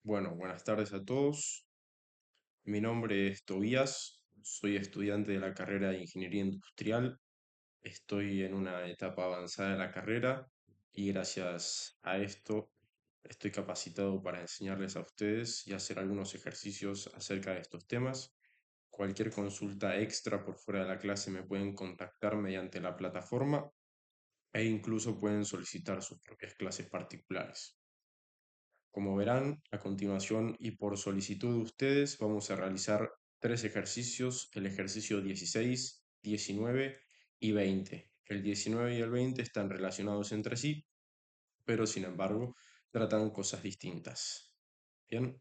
Bueno, buenas tardes a todos. Mi nombre es Tobías, soy estudiante de la carrera de Ingeniería Industrial. Estoy en una etapa avanzada de la carrera y gracias a esto estoy capacitado para enseñarles a ustedes y hacer algunos ejercicios acerca de estos temas. Cualquier consulta extra por fuera de la clase me pueden contactar mediante la plataforma e incluso pueden solicitar sus propias clases particulares. Como verán, a continuación y por solicitud de ustedes, vamos a realizar tres ejercicios, el ejercicio 16, 19 y 20. El 19 y el 20 están relacionados entre sí, pero sin embargo tratan cosas distintas. Bien,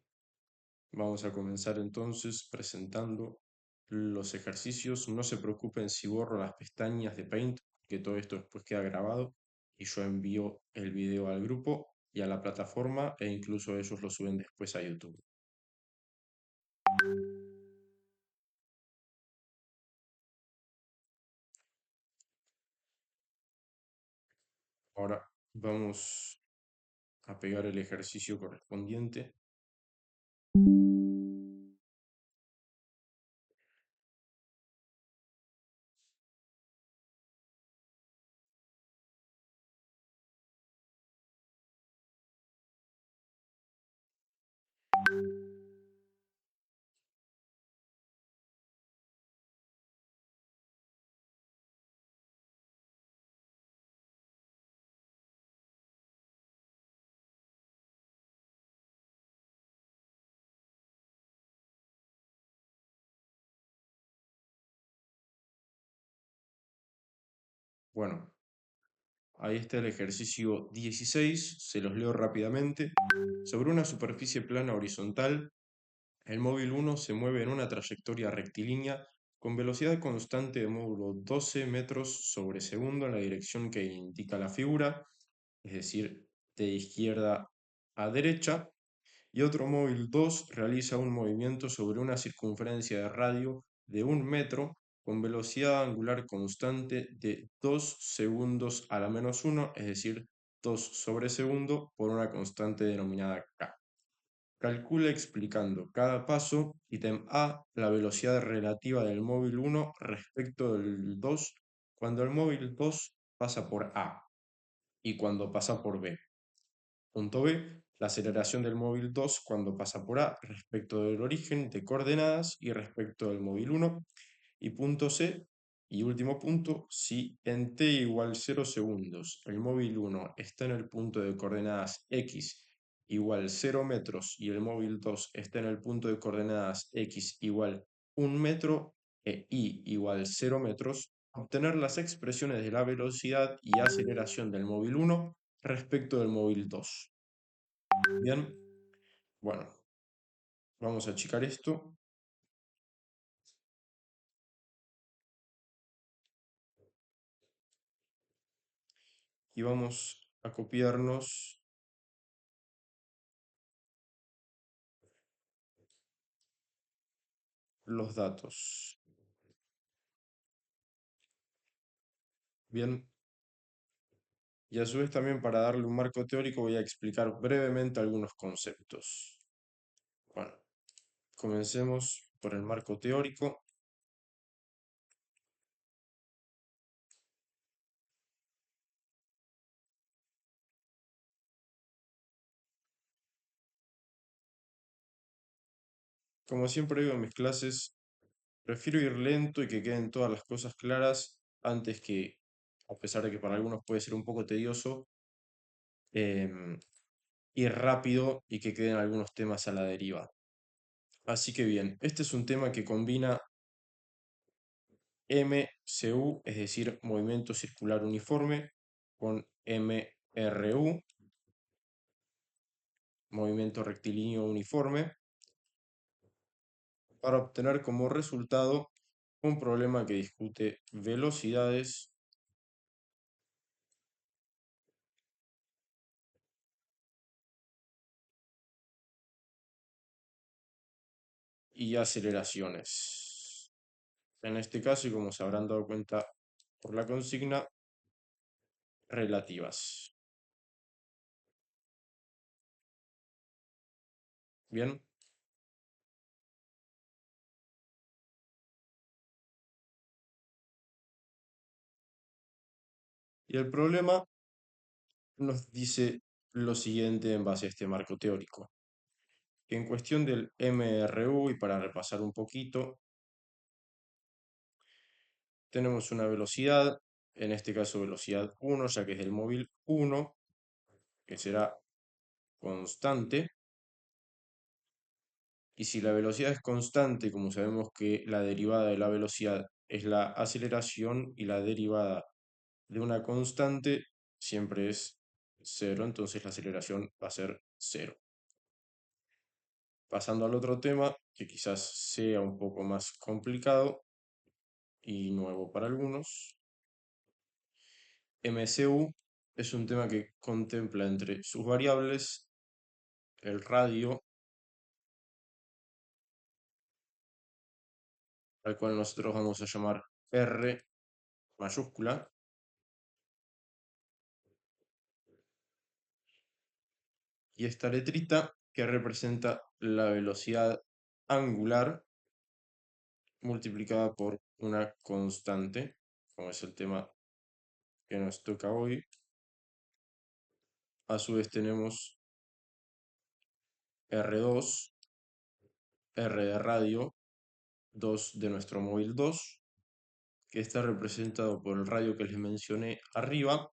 vamos a comenzar entonces presentando los ejercicios. No se preocupen si borro las pestañas de Paint, que todo esto después queda grabado y yo envío el video al grupo y a la plataforma e incluso ellos lo suben después a YouTube. Ahora vamos a pegar el ejercicio correspondiente. Bueno, ahí está el ejercicio 16, se los leo rápidamente. Sobre una superficie plana horizontal, el móvil 1 se mueve en una trayectoria rectilínea con velocidad constante de módulo 12 metros sobre segundo en la dirección que indica la figura, es decir, de izquierda a derecha, y otro móvil 2 realiza un movimiento sobre una circunferencia de radio de 1 metro con velocidad angular constante de 2 segundos a la menos 1, es decir, 2 sobre segundo por una constante denominada k. Calcula explicando cada paso, ítem A, la velocidad relativa del móvil 1 respecto del 2 cuando el móvil 2 pasa por A y cuando pasa por B. Punto B, la aceleración del móvil 2 cuando pasa por A respecto del origen de coordenadas y respecto del móvil 1. Y punto C, y último punto, si en t igual 0 segundos el móvil 1 está en el punto de coordenadas x igual 0 metros y el móvil 2 está en el punto de coordenadas x igual 1 metro e y igual 0 metros, obtener las expresiones de la velocidad y aceleración del móvil 1 respecto del móvil 2. Bien, bueno, vamos a achicar esto y vamos a copiarnos los datos. Bien, y a su vez también para darle un marco teórico voy a explicar brevemente algunos conceptos. Bueno, comencemos por el marco teórico. Como siempre digo en mis clases, prefiero ir lento y que queden todas las cosas claras antes que, a pesar de que para algunos puede ser un poco tedioso, em, ir rápido y que queden algunos temas a la deriva. Así que bien, este es un tema que combina MCU, es decir, movimiento circular uniforme, con MRU, movimiento rectilíneo uniforme, para obtener como resultado un problema que discute velocidades y aceleraciones. En este caso, y como se habrán dado cuenta por la consigna, relativas. Bien, y el problema nos dice lo siguiente en base a este marco teórico. En cuestión del MRU, y para repasar un poquito, tenemos una velocidad, en este caso velocidad 1, ya que es del móvil 1, que será constante. Y si la velocidad es constante, como sabemos que la derivada de la velocidad es la aceleración y la derivada de una constante siempre es cero, entonces la aceleración va a ser cero. Pasando al otro tema, que quizás sea un poco más complicado y nuevo para algunos, MCU es un tema que contempla entre sus variables el radio, al cual nosotros vamos a llamar R mayúscula, y esta letrita que representa la velocidad angular multiplicada por una constante, como es el tema que nos toca hoy. A su vez tenemos R2, R de radio, 2 de nuestro móvil 2, que está representado por el radio que les mencioné arriba,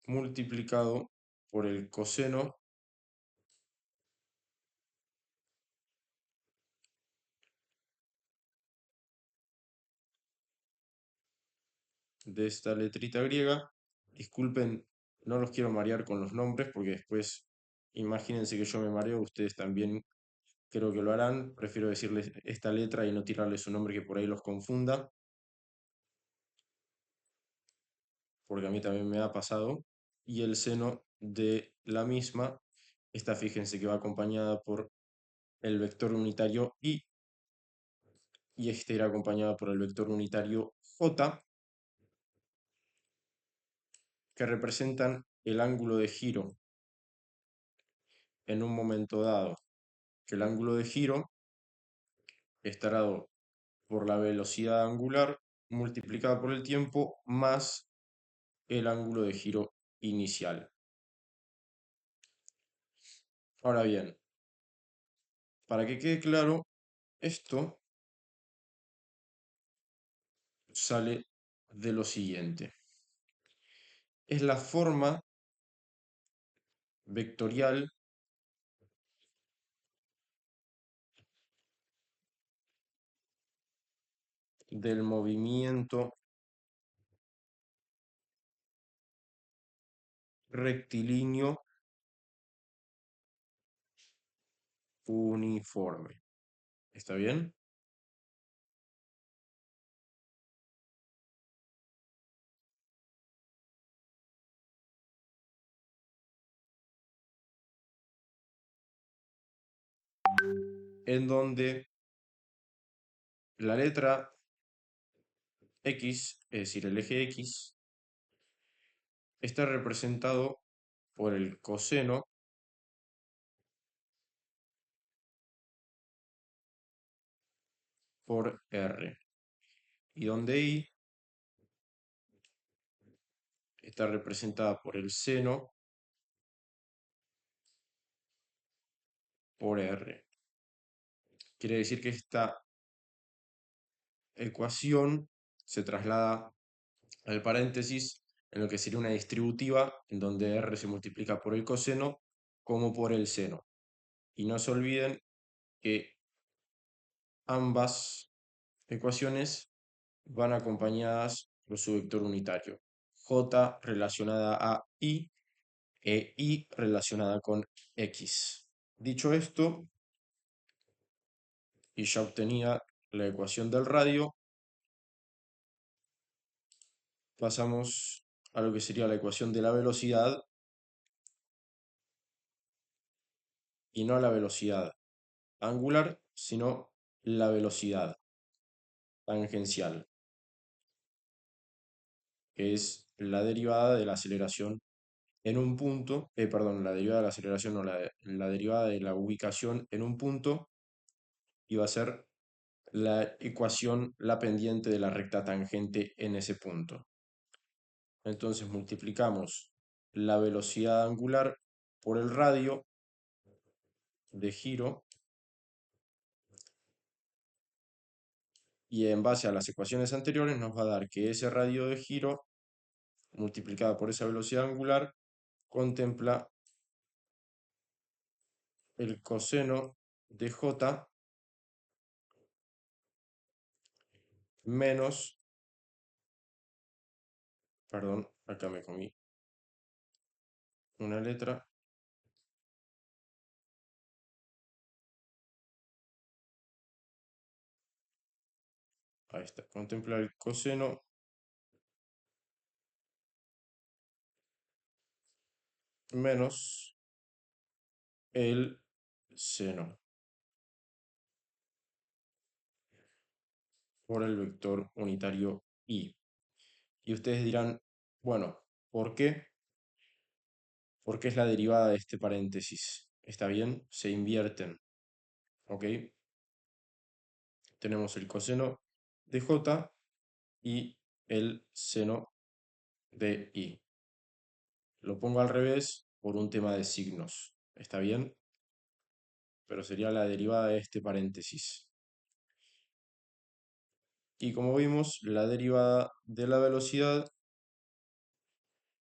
multiplicado por el coseno de esta letrita griega. Disculpen, no los quiero marear con los nombres porque después imagínense que yo me mareo, ustedes también creo que lo harán. Prefiero decirles esta letra y no tirarles su nombre que por ahí los confunda, porque a mí también me ha pasado. Y el seno de la misma, esta fíjense que va acompañada por el vector unitario y este irá acompañado por el vector unitario j, que representan el ángulo de giro en un momento dado, que el ángulo de giro estará dado por la velocidad angular multiplicada por el tiempo más el ángulo de giro inicial. Ahora bien, para que quede claro, esto sale de lo siguiente. Es la forma vectorial del movimiento rectilíneo uniforme. ¿Está bien? En donde la letra X, es decir, el eje X, está representado por el coseno por R, y donde Y está representada por el seno por R. Quiere decir que esta ecuación se traslada al paréntesis en lo que sería una distributiva en donde R se multiplica por el coseno como por el seno. Y no se olviden que ambas ecuaciones van acompañadas por su vector unitario. J relacionada a Y e Y relacionada con X. Dicho esto, y ya obtenida la ecuación del radio, pasamos a lo que sería la ecuación de la velocidad, y no la velocidad angular, sino la velocidad tangencial, que es la derivada de la aceleración en un punto, perdón, la derivada de la aceleración, no, la derivada de la ubicación en un punto, y va a ser la ecuación, la pendiente de la recta tangente en ese punto. Entonces multiplicamos la velocidad angular por el radio de giro, y en base a las ecuaciones anteriores nos va a dar que ese radio de giro multiplicada por esa velocidad angular contempla el coseno de j menos, perdón, acá me comí una letra, ahí está, contempla el coseno menos el seno por el vector unitario i. Y ustedes dirán, bueno, ¿por qué? Porque es la derivada de este paréntesis. ¿Está bien? Se invierten, ¿ok? Tenemos el coseno de j y el seno de i. Lo pongo al revés por un tema de signos. ¿Está bien? Pero sería la derivada de este paréntesis. Y como vimos, la derivada de la velocidad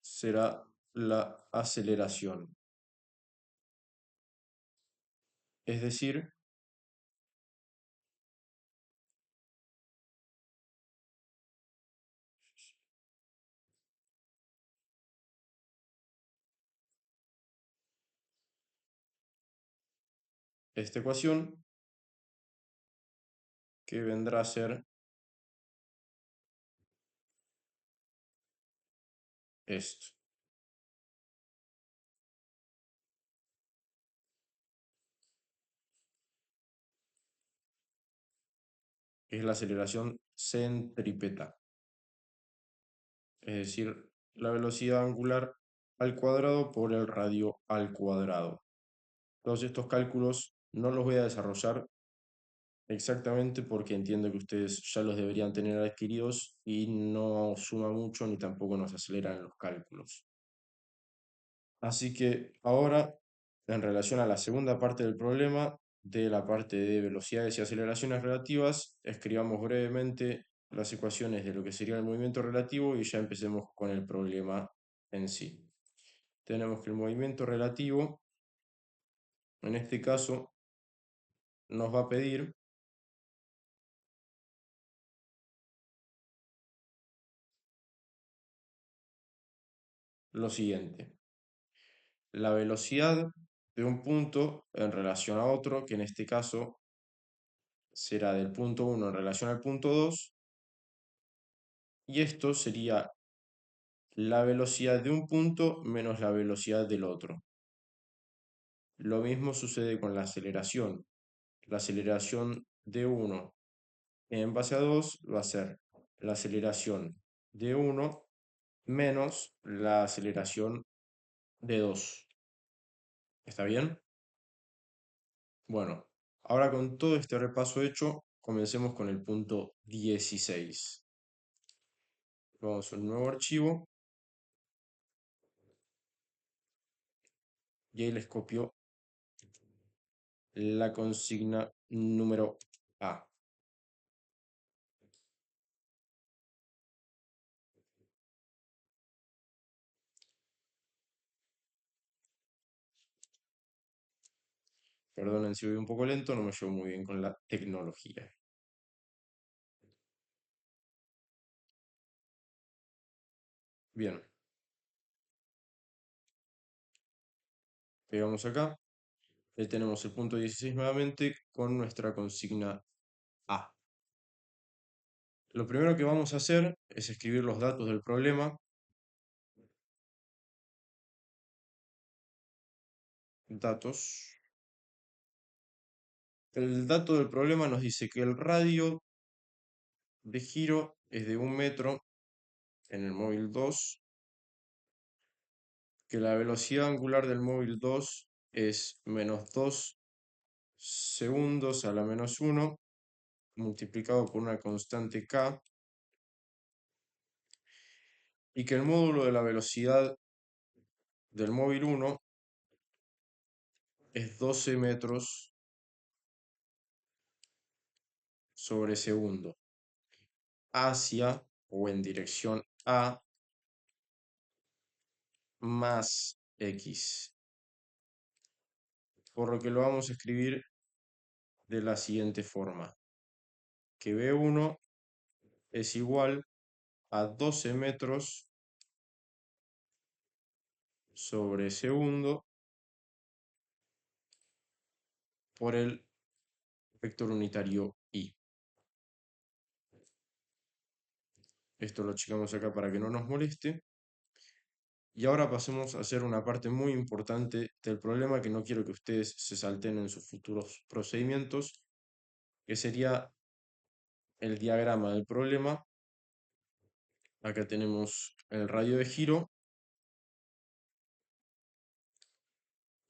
será la aceleración. Es decir, esta ecuación que vendrá a ser esto. Que es la aceleración centrípeta. Es decir, la velocidad angular al cuadrado por el radio al cuadrado. Todos estos cálculos no los voy a desarrollar exactamente porque entiendo que ustedes ya los deberían tener adquiridos y no suma mucho ni tampoco nos aceleran los cálculos. Así que ahora, en relación a la segunda parte del problema, de la parte de velocidades y aceleraciones relativas, escribamos brevemente las ecuaciones de lo que sería el movimiento relativo y ya empecemos con el problema en sí. Tenemos que el movimiento relativo, en este caso, nos va a pedir lo siguiente: la velocidad de un punto en relación a otro, que en este caso será del punto 1 en relación al punto 2, y esto sería la velocidad de un punto menos la velocidad del otro. Lo mismo sucede con la aceleración. La aceleración de 1 en base a 2 va a ser la aceleración de 1 menos la aceleración de 2. ¿Está bien? Bueno, ahora con todo este repaso hecho, comencemos con el punto 16. Vamos a un nuevo archivo y ahí les copio la consigna número A. Perdonen si voy un poco lento, no me llevo muy bien con la tecnología. Bien, pegamos acá. Tenemos el punto 16 nuevamente con nuestra consigna A. Lo primero que vamos a hacer es escribir los datos del problema. Datos. El dato del problema nos dice que el radio de giro es de 1 metro en el móvil 2, que la velocidad angular del móvil 2 es menos 2 segundos a la menos 1 multiplicado por una constante k, y que el módulo de la velocidad del móvil 1 es 12 metros sobre segundo hacia o en dirección a más x, por lo que lo vamos a escribir de la siguiente forma, que v1 es igual a 12 metros sobre segundo por el vector unitario i. Esto lo achicamos acá para que no nos moleste. Y ahora pasemos a hacer una parte muy importante del problema que no quiero que ustedes se salten en sus futuros procedimientos, que sería el diagrama del problema. Acá tenemos el radio de giro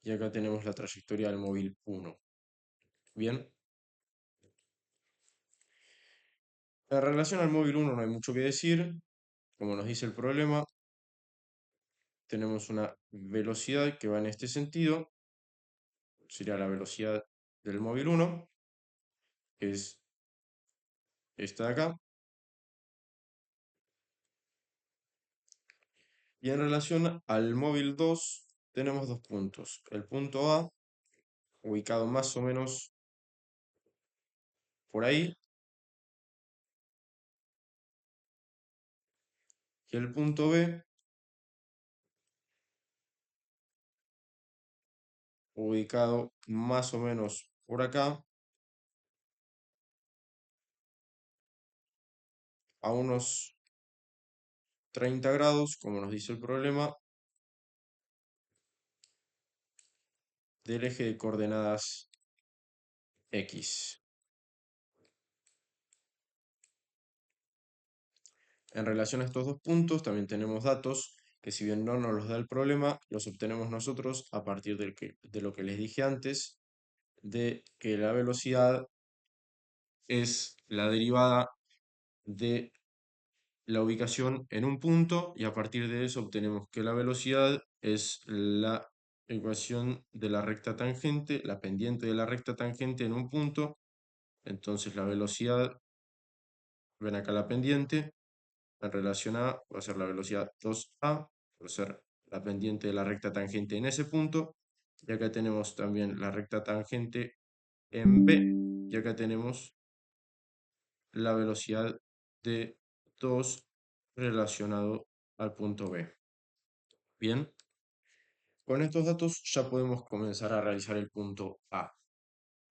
y acá tenemos la trayectoria del móvil 1. Bien, en relación al móvil 1 no hay mucho que decir. Como nos dice el problema, tenemos una velocidad que va en este sentido, sería la velocidad del móvil 1, que es esta de acá. Y en relación al móvil 2, tenemos dos puntos. El punto A, ubicado más o menos por ahí, y el punto B, ubicado más o menos por acá, a unos 30 grados, como nos dice el problema, del eje de coordenadas X. En relación a estos dos puntos, también tenemos datos que, si bien no nos los da el problema, los obtenemos nosotros a partir de lo que les dije antes, de que la velocidad es la derivada de la ubicación en un punto, y a partir de eso obtenemos que la velocidad es la ecuación de la recta tangente, la pendiente de la recta tangente en un punto. Entonces la velocidad, ven acá la pendiente, en relación a va a ser la velocidad 2a, va a ser la pendiente de la recta tangente en ese punto, y acá tenemos también la recta tangente en B, y acá tenemos la velocidad de 2 relacionado al punto B. Bien, con estos datos ya podemos comenzar a realizar el punto A.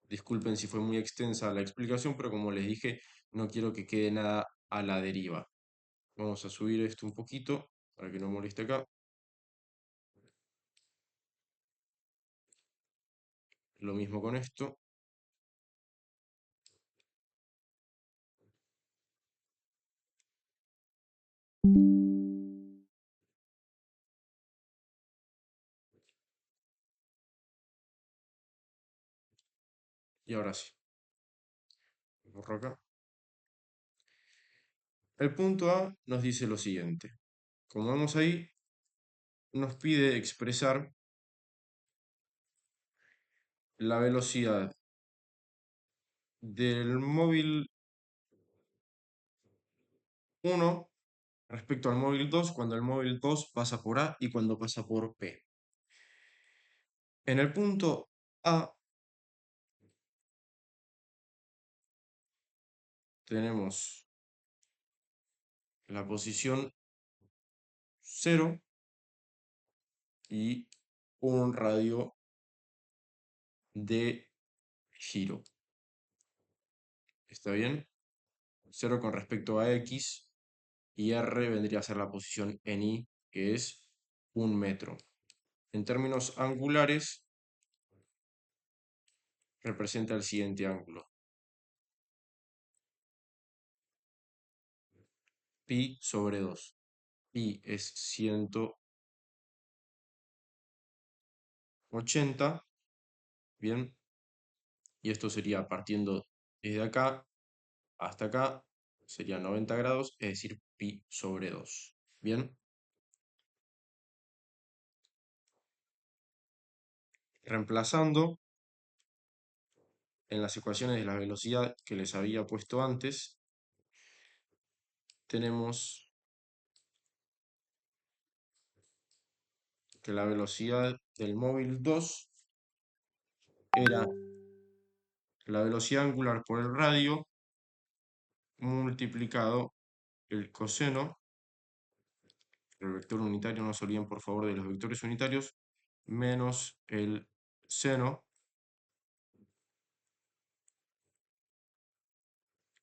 Disculpen si fue muy extensa la explicación, pero como les dije, no quiero que quede nada a la deriva. Vamos a subir esto un poquito para que no moleste acá. Lo mismo con esto. Y ahora sí, borro acá. El punto A nos dice lo siguiente. Como vemos ahí, nos pide expresar la velocidad del móvil 1 respecto al móvil 2 cuando el móvil 2 pasa por A y cuando pasa por P. En el punto A tenemos la posición 0 y un radio de giro. ¿Está bien? 0 con respecto a X, y R vendría a ser la posición en Y, que es 1 metro. En términos angulares, representa el siguiente ángulo. Pi sobre 2. Pi es 100 80, bien, y esto sería partiendo desde acá hasta acá, sería 90 grados, es decir, pi sobre 2, bien. Reemplazando en las ecuaciones de la velocidad que les había puesto antes, tenemos que la velocidad del móvil 2 era la velocidad angular por el radio multiplicado el coseno, el vector unitario, no se olviden por favor de los vectores unitarios, menos el seno,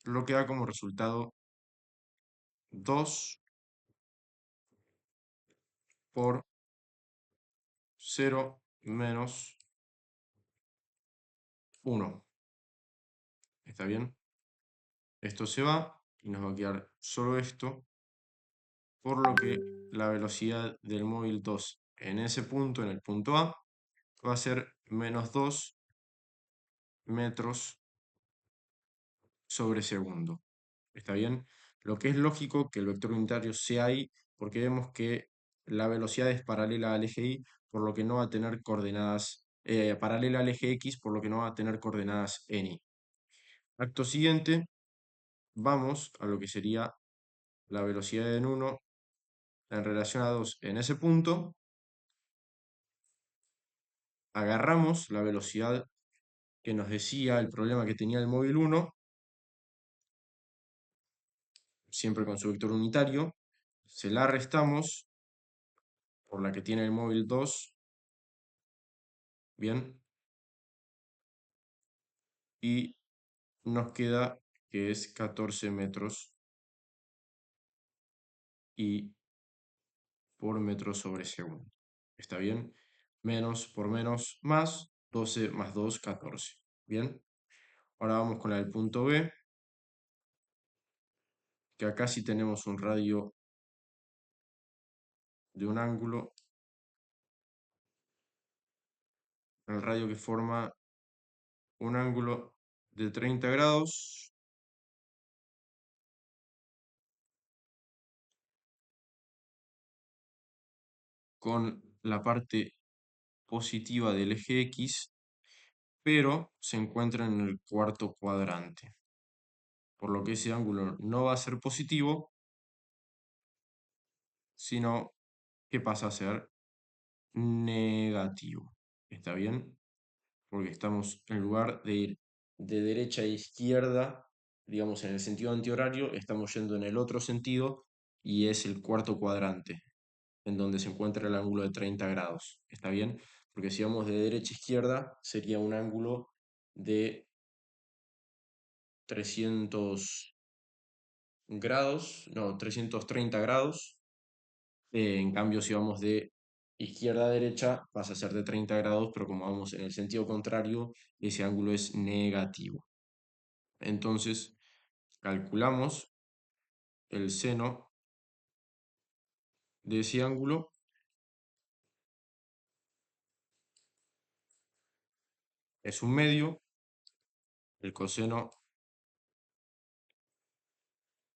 lo que da como resultado 2 por 0 menos 1. ¿Está bien? Esto se va y nos va a quedar solo esto, por lo que la velocidad del móvil 2 en ese punto, en el punto A, va a ser menos 2 metros sobre segundo. ¿Está bien? Lo que es lógico que el vector unitario sea ahí, porque vemos que la velocidad es paralela al eje Y, por lo que no va a tener coordenadas, paralela al eje X, por lo que no va a tener coordenadas en Y. Acto siguiente, vamos a lo que sería la velocidad en 1 en relación a 2 en ese punto. Agarramos la velocidad que nos decía el problema que tenía el móvil 1, siempre con su vector unitario, se la restamos por la que tiene el móvil 2, bien, y nos queda que es 14 metros y por metro sobre segundo. ¿Está bien? Menos por menos más, 12 más 2, 14. Bien, ahora vamos con la del punto B, que acá sí tenemos un radio de un ángulo, el radio que forma un ángulo de 30 grados con la parte positiva del eje X, pero se encuentra en el cuarto cuadrante, por lo que ese ángulo no va a ser positivo, sino que pasa a ser negativo. ¿Está bien? Porque estamos, en lugar de ir de derecha a izquierda, digamos en el sentido antihorario, estamos yendo en el otro sentido y es el cuarto cuadrante, en donde se encuentra el ángulo de 30 grados. ¿Está bien? Porque si vamos de derecha a izquierda, sería un ángulo de 300 grados, no, 330 grados. En cambio, si vamos de izquierda a derecha, pasa a ser de 30 grados, pero como vamos en el sentido contrario, ese ángulo es negativo. Entonces, calculamos el seno de ese ángulo, es un medio, el coseno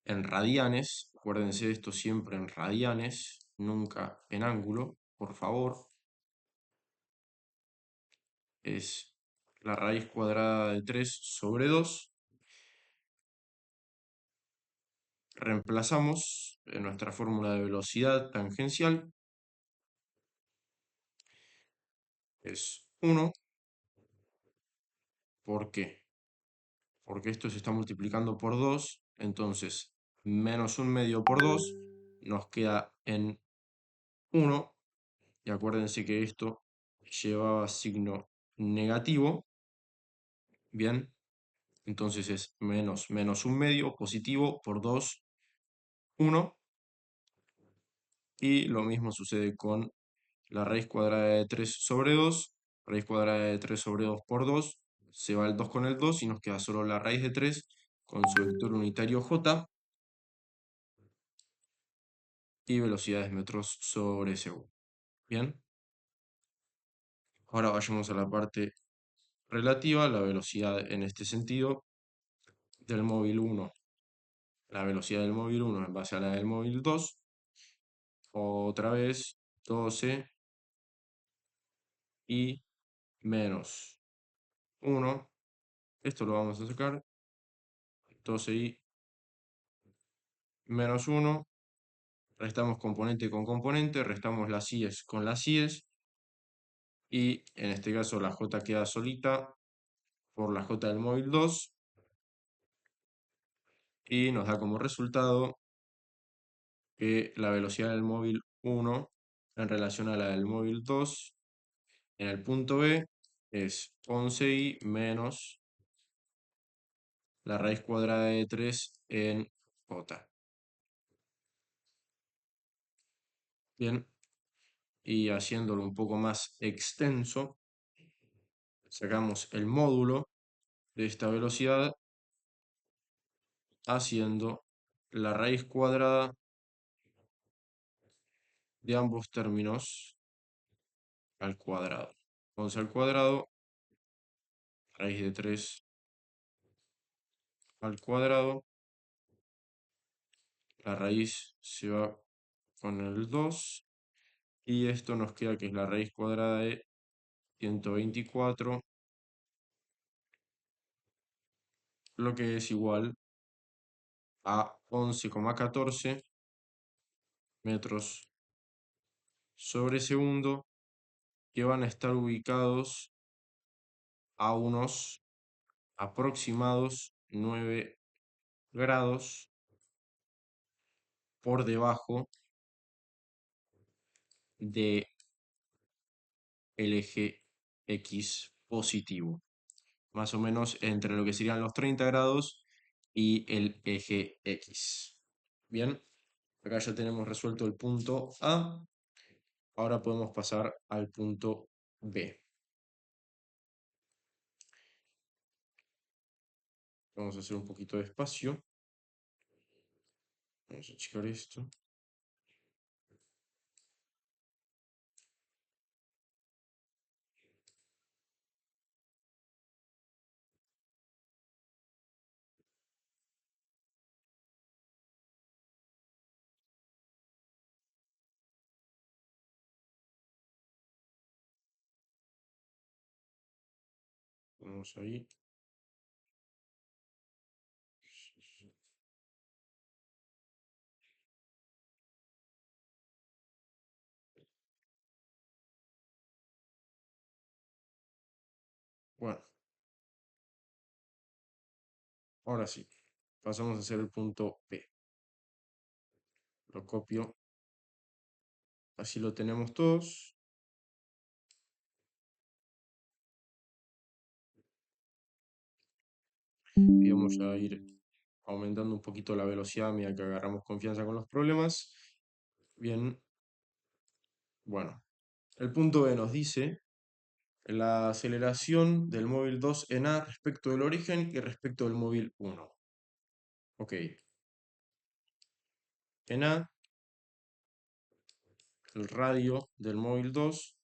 en radianes, acuérdense de esto siempre en radianes, nunca en ángulo, por favor, es la raíz cuadrada de 3 sobre 2. Reemplazamos en nuestra fórmula de velocidad tangencial, es 1. ¿Por qué? Porque esto se está multiplicando por 2, entonces menos un medio por 2 nos queda en 1, y acuérdense que esto llevaba signo negativo, bien, entonces es menos un medio positivo por 2, 1, y lo mismo sucede con la raíz cuadrada de 3 sobre 2, raíz cuadrada de 3 sobre 2 por 2, se va el 2 con el 2 y nos queda solo la raíz de 3 con su vector unitario j y velocidades metros sobre segundo. Bien, Ahora vayamos a la parte relativa, la velocidad en este sentido del móvil 1. La velocidad del móvil 1 en base a la del móvil 2. Otra vez 12 y menos 1. Esto lo vamos a sacar. 12 y menos 1. Restamos componente con componente. Restamos las IES con las IES. Y en este caso la J queda solita por la J del móvil 2. Y nos da como resultado que la velocidad del móvil 1 en relación a la del móvil 2 en el punto B es 11i menos la raíz cuadrada de 3 en j. Bien, y haciéndolo un poco más extenso, sacamos el módulo de esta velocidad haciendo la raíz cuadrada de ambos términos al cuadrado. 11 al cuadrado, raíz de 3 al cuadrado, la raíz se va con el 2 y esto nos queda que es la raíz cuadrada de 124, lo que es igual a 11,14 metros sobre segundo, que van a estar ubicados a unos aproximados 9 grados por debajo del eje X positivo, más o menos entre lo que serían los 30 grados y el eje X. Bien, acá ya tenemos resuelto el punto A. Ahora podemos pasar al punto B. Vamos a hacer un poquito de espacio. Vamos a achicar esto. Vamos ahí. Bueno, ahora sí. Pasamos a hacer el punto B. Lo copio. Así lo tenemos todos. Y vamos a ir aumentando un poquito la velocidad a medida que agarramos confianza con los problemas. Bien, bueno. El punto B nos dice la aceleración del móvil 2 en A respecto del origen y respecto del móvil 1. Ok. En A, el radio del móvil 2,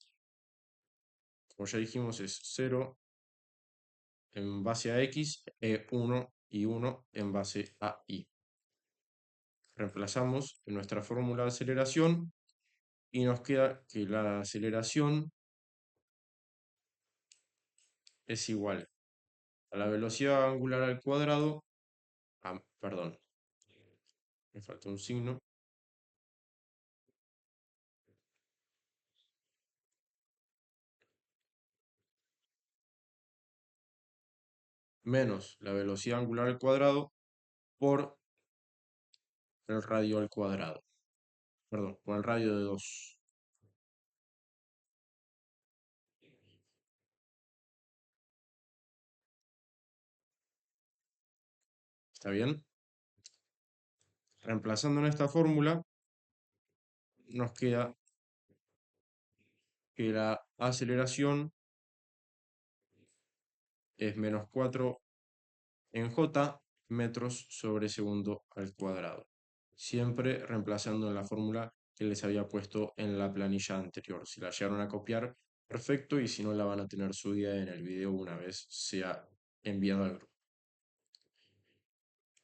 como ya dijimos, es 0 en base a X, e 1 y 1 en base a Y. Reemplazamos en nuestra fórmula de aceleración y nos queda que la aceleración es igual a la velocidad angular al cuadrado, perdón, me falta un signo, menos la velocidad angular al cuadrado por el radio al cuadrado, perdón, por el radio de 2. ¿Está bien? Reemplazando en esta fórmula, nos queda que la aceleración es menos 4 en J metros sobre segundo al cuadrado. Siempre reemplazando en la fórmula que les había puesto en la planilla anterior. Si la llegaron a copiar, perfecto, y si no la van a tener subida en el video una vez sea enviado al grupo.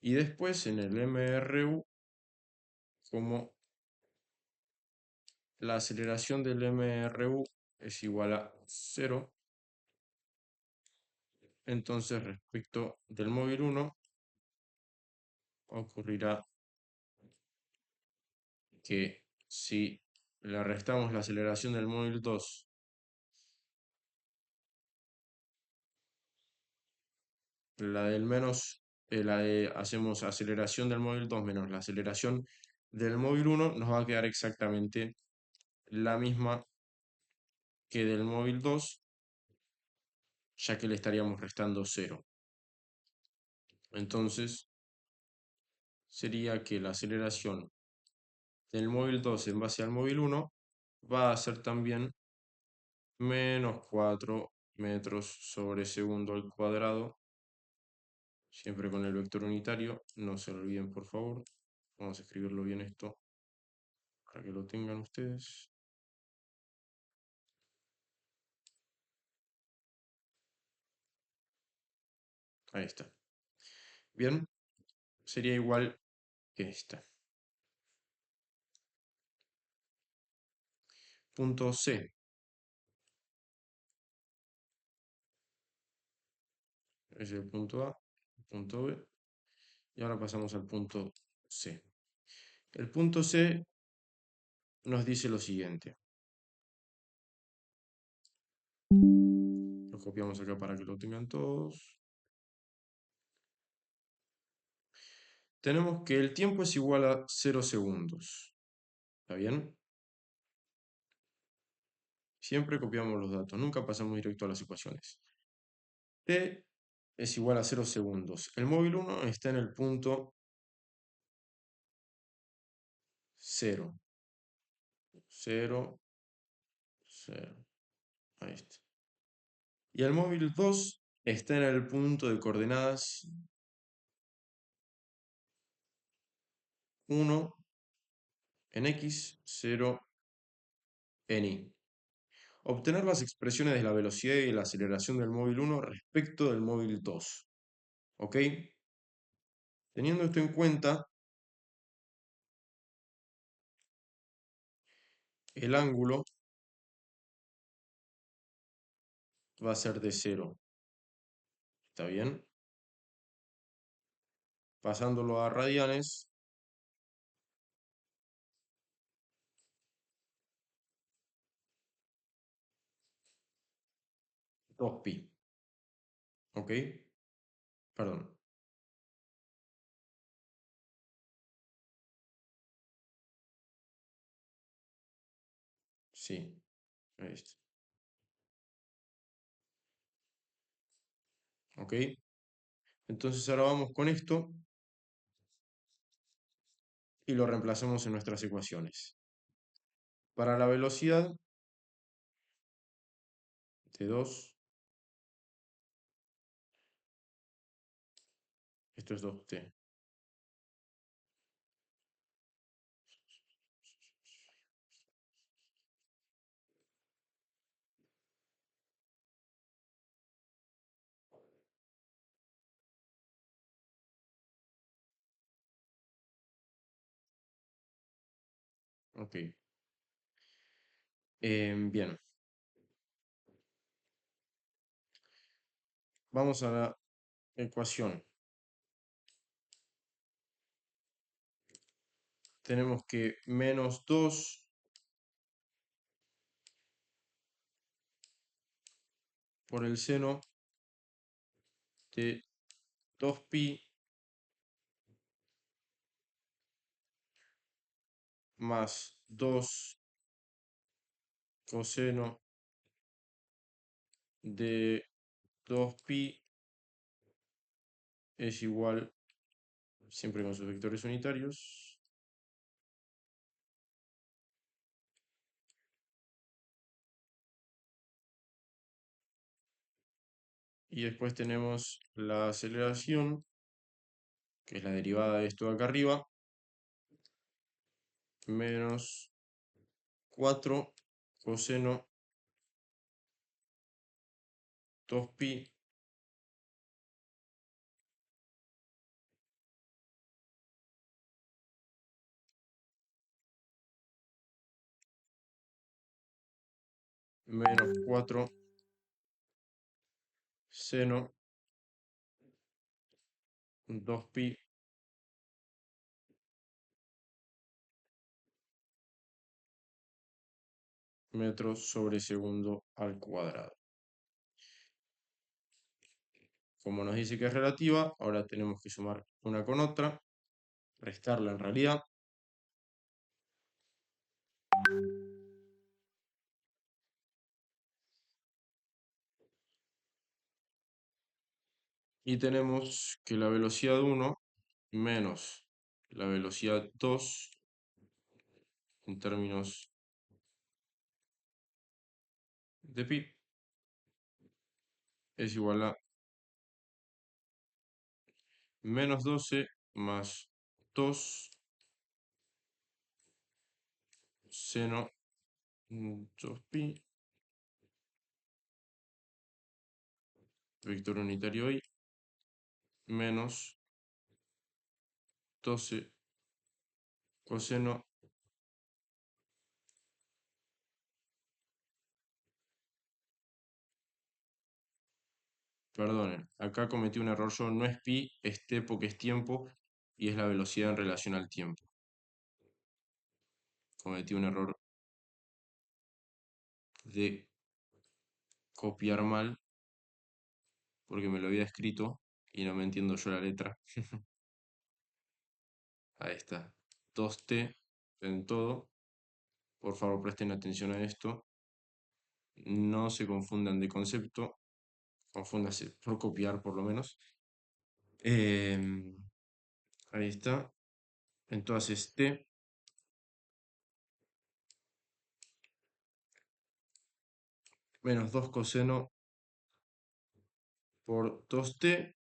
Y después en el MRU, como la aceleración del MRU es igual a 0, entonces respecto del móvil 1 ocurrirá que si le restamos la aceleración del móvil 2, la del menos, hacemos aceleración del móvil 2 menos la aceleración del móvil 1, nos va a quedar exactamente la misma que del móvil 2, ya que le estaríamos restando 0. Entonces sería que la aceleración del móvil 2 en base al móvil 1 va a ser también menos 4 metros sobre segundo al cuadrado, siempre con el vector unitario, no se lo olviden por favor. Vamos a escribirlo bien esto para que lo tengan ustedes. Ahí está. Bien, sería igual que esta. Punto C es el punto A, punto B, y ahora pasamos al punto C. El punto C nos dice lo siguiente. Lo copiamos acá para que lo tengan todos. Tenemos que el tiempo es igual a 0 segundos. ¿Está bien? Siempre copiamos los datos, nunca pasamos directo a las ecuaciones. T es igual a 0 segundos. El móvil 1 está en el punto 0. 0, 0. Ahí está. Y el móvil 2 está en el punto de coordenadas 1 en X, 0 en Y. Obtener las expresiones de la velocidad y la aceleración del móvil 1 respecto del móvil 2. ¿Ok? Teniendo esto en cuenta, el ángulo va a ser de 0. ¿Está bien? Pasándolo a radianes, 2pi. ¿Ok? Perdón. Sí. Ahí está. ¿Ok? Entonces ahora vamos con esto y lo reemplazamos en nuestras ecuaciones. Para la velocidad de 2, esto es 2t. Ok. Bien. Vamos a la ecuación. Tenemos que menos 2 por el seno de 2pi más 2 coseno de 2pi es igual, siempre con sus vectores unitarios, y después tenemos la aceleración, que es la derivada de esto de acá arriba, menos 4 coseno 2pi menos 4 seno 2pi metros sobre segundo al cuadrado. Como nos dice que es relativa, ahora tenemos que sumar una con otra, restarla en realidad. Y tenemos que la velocidad 1 menos la velocidad 2 en términos de pi es igual a menos 12 más 2 seno 2pi, vector unitario y, menos 12 coseno, perdonen, acá cometí un error yo, no es pi, es t porque es tiempo y es la velocidad en relación al tiempo. Cometí un error de copiar mal porque me lo había escrito y no me entiendo yo la letra. Ahí está. 2t en todo. Por favor, presten atención a esto. No se confundan de concepto. Confúndase por copiar, por lo menos. Ahí está. Entonces, t menos 2 coseno por 2t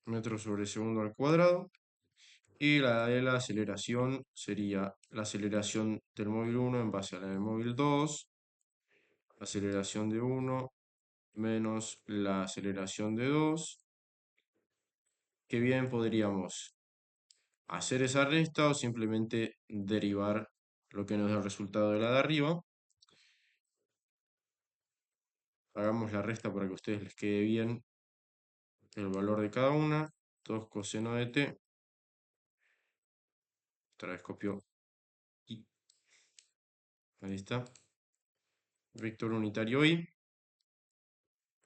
metros sobre segundo al cuadrado. Y la de la aceleración sería la aceleración del móvil 1 en base a la del móvil 2. Aceleración de 1 menos la aceleración de 2. Que bien podríamos hacer esa resta o simplemente derivar lo que nos da el resultado de la de arriba. Hagamos la resta para que a ustedes les quede bien el valor de cada una. 2 coseno de t. Otra vez copio y ahí está. Vector unitario y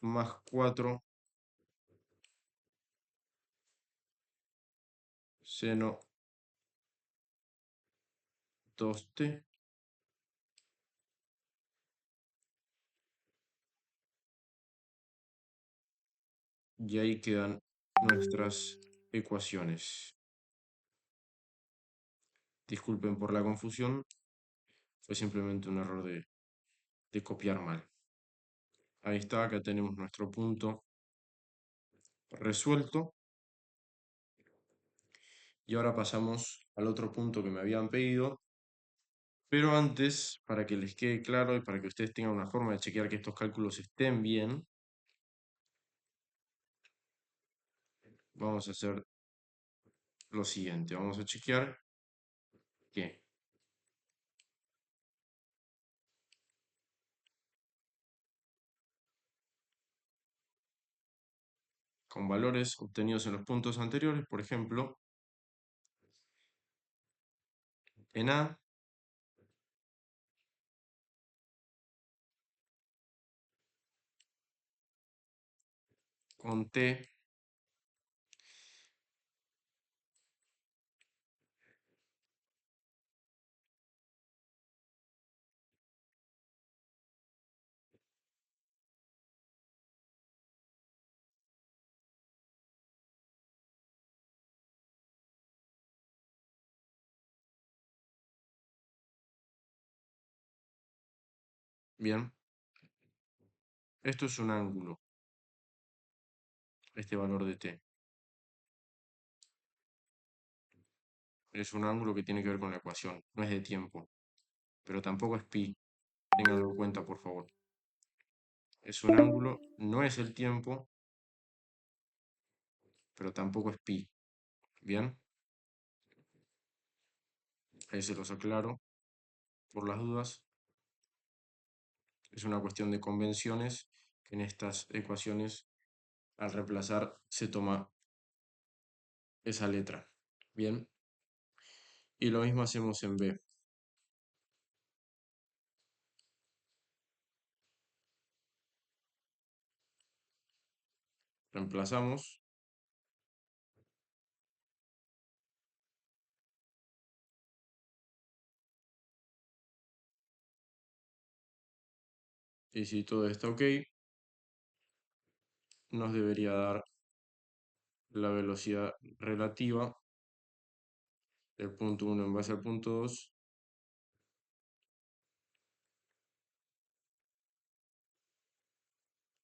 más 4 seno 2t. Y ahí quedan nuestras ecuaciones. Disculpen por la confusión, fue simplemente un error de copiar mal. Ahí está, acá tenemos nuestro punto resuelto. Y ahora pasamos al otro punto que me habían pedido. Pero antes, para que les quede claro y para que ustedes tengan una forma de chequear que estos cálculos estén bien, vamos a hacer lo siguiente. Vamos a chequear que con valores obtenidos en los puntos anteriores, por ejemplo, en A, con T, bien, esto es un ángulo, este valor de T. Es un ángulo que tiene que ver con la ecuación, no es de tiempo, pero tampoco es pi. Ténganlo en cuenta, por favor. Es un ángulo, no es el tiempo, pero tampoco es pi. Bien, ahí se los aclaro por las dudas. Es una cuestión de convenciones que en estas ecuaciones, al reemplazar, se toma esa letra. Bien, y lo mismo hacemos en B. Reemplazamos y si todo está ok, nos debería dar la velocidad relativa del punto 1 en base al punto 2,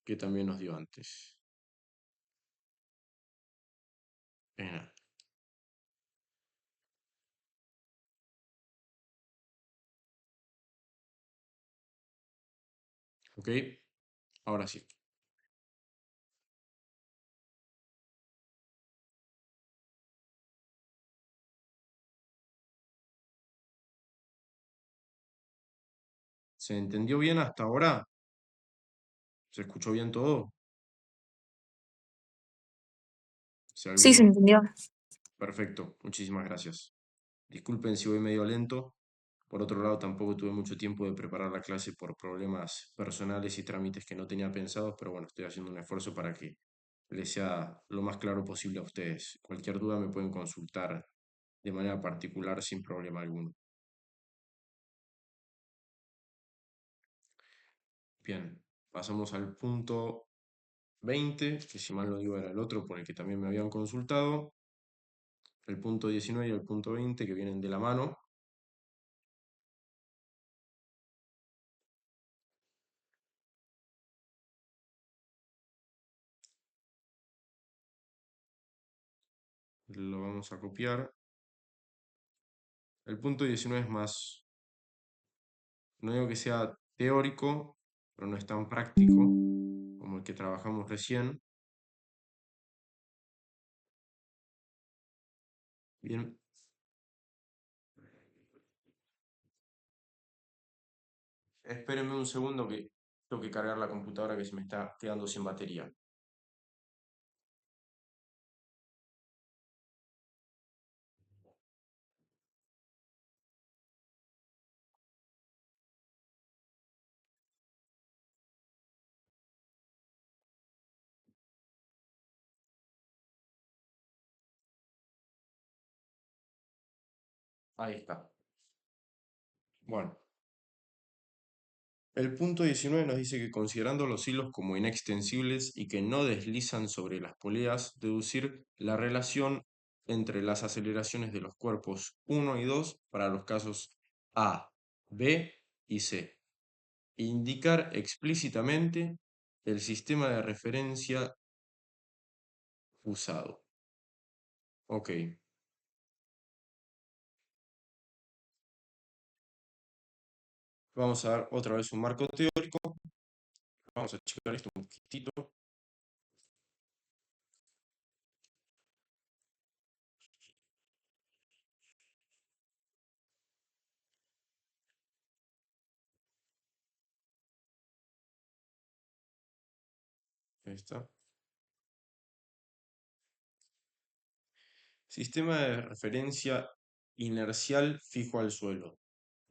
que también nos dio antes. Genial. ¿Ok? Ahora sí. ¿Se entendió bien hasta ahora? ¿Se escuchó bien todo? Si Sí, se alguno... entendió. Perfecto, muchísimas gracias. Disculpen si voy medio lento. Por otro lado, tampoco tuve mucho tiempo de preparar la clase por problemas personales y trámites que no tenía pensados, pero bueno, estoy haciendo un esfuerzo para que les sea lo más claro posible a ustedes. Cualquier duda me pueden consultar de manera particular sin problema alguno. Bien, pasamos al punto 20, que si mal no digo era el otro por el que también me habían consultado. El punto 19 y el punto 20 que vienen de la mano. Lo vamos a copiar. El punto 19 es más, no digo que sea teórico, pero no es tan práctico como el que trabajamos recién. Bien, espérenme un segundo que tengo que cargar la computadora que se me está quedando sin batería. Ahí está. Bueno, el punto 19 nos dice que considerando los hilos como inextensibles y que no deslizan sobre las poleas, deducir la relación entre las aceleraciones de los cuerpos 1 y 2 para los casos A, B y C. Indicar explícitamente el sistema de referencia usado. Ok, vamos a dar otra vez un marco teórico. Vamos a checar esto un poquitito. Ahí está. Sistema de referencia inercial fijo al suelo.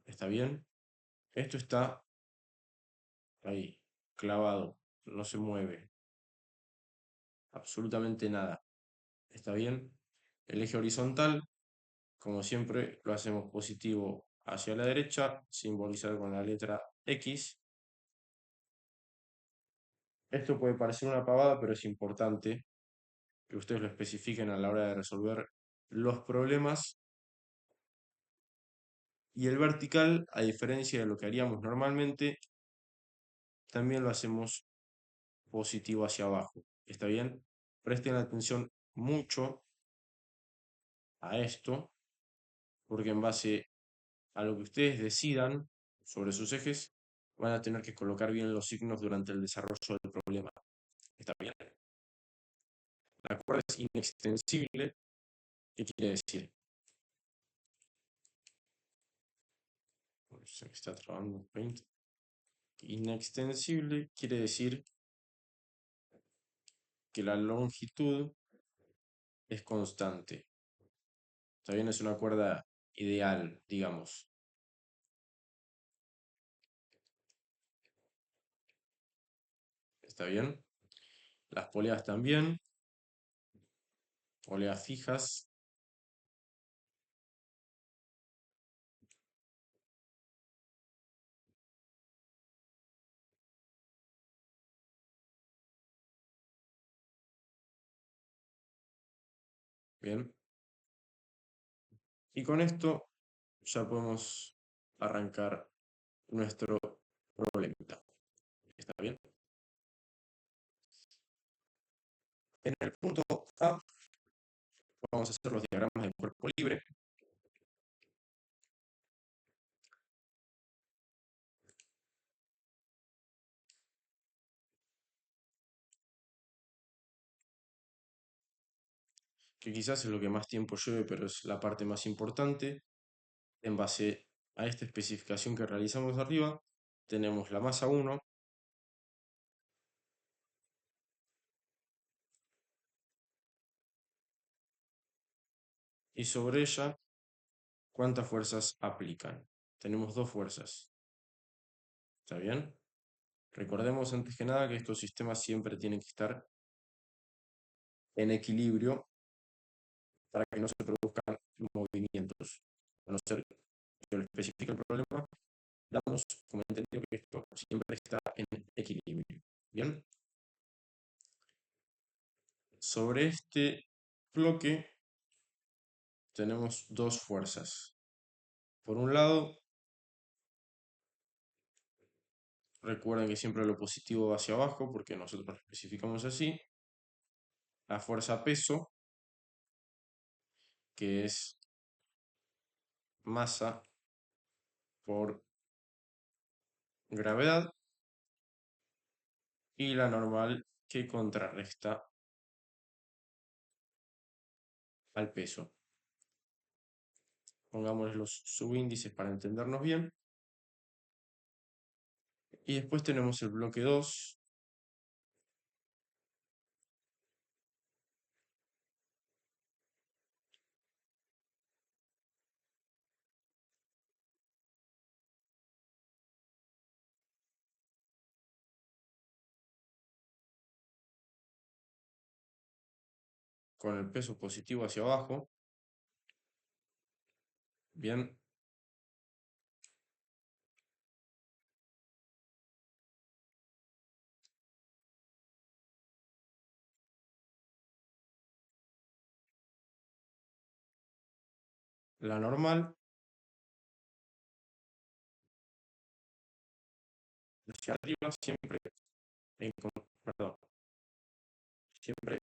¿Está bien? Esto está ahí, clavado, no se mueve, absolutamente nada. ¿Está bien? El eje horizontal, como siempre, lo hacemos positivo hacia la derecha, simbolizado con la letra X. Esto puede parecer una pavada, pero es importante que ustedes lo especifiquen a la hora de resolver los problemas. Y el vertical, a diferencia de lo que haríamos normalmente, también lo hacemos positivo hacia abajo. ¿Está bien? Presten atención mucho a esto, porque en base a lo que ustedes decidan sobre sus ejes, van a tener que colocar bien los signos durante el desarrollo del problema. ¿Está bien? La cuerda es inextensible. ¿Qué quiere decir? Se me está trabando Paint. Inextensible quiere decir que la longitud es constante. Está bien, es una cuerda ideal, digamos. ¿Está bien? Las poleas también. Poleas fijas. Bien. Y con esto ya podemos arrancar nuestro problemita. ¿Está bien? En el punto A vamos a hacer los diagramas de cuerpo libre. Que quizás es lo que más tiempo lleve, pero es la parte más importante. En base a esta especificación que realizamos arriba, tenemos la masa 1 y sobre ella, ¿cuántas fuerzas aplican? Tenemos dos fuerzas. ¿Está bien? Recordemos antes que nada que estos sistemas siempre tienen que estar en equilibrio para que no se produzcan movimientos. A no ser que lo especifique el problema, damos como entendido que esto siempre está en equilibrio. Bien, sobre este bloque tenemos dos fuerzas. Por un lado, recuerden que siempre lo positivo va hacia abajo porque nosotros lo especificamos así. La fuerza peso, que es masa por gravedad, y la normal que contrarresta al peso. Pongamos los subíndices para entendernos bien. Y después tenemos el bloque 2, con el peso positivo hacia abajo. Bien, la normal hacia arriba siempre en, perdón, siempre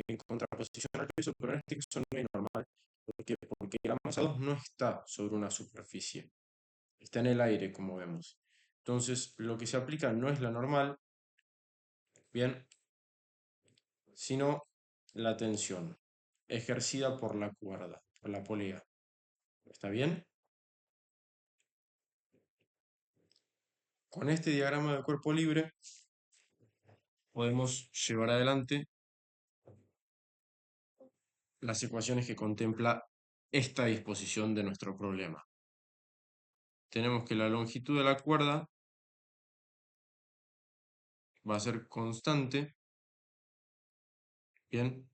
en contraposición al peso, pero en este caso no es normal. ¿Por qué? Porque la masa 2 no está sobre una superficie, está en el aire, como vemos. Entonces, lo que se aplica no es la normal, bien, sino la tensión ejercida por la cuerda, por la polea. ¿Está bien? Con este diagrama de cuerpo libre podemos llevar adelante las ecuaciones que contempla esta disposición de nuestro problema. Tenemos que la longitud de la cuerda va a ser constante, bien,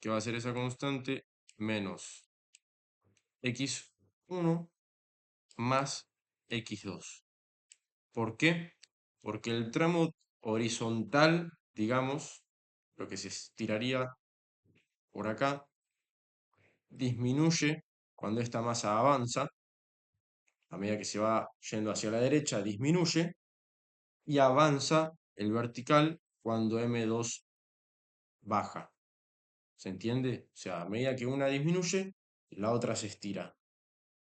que va a ser esa constante menos x1 más x2. ¿Por qué? Porque el tramo horizontal, digamos, lo que se estiraría por acá, disminuye cuando esta masa avanza, a medida que se va yendo hacia la derecha, disminuye, y avanza el vertical cuando M2 baja. ¿Se entiende? O sea, a medida que una disminuye, la otra se estira,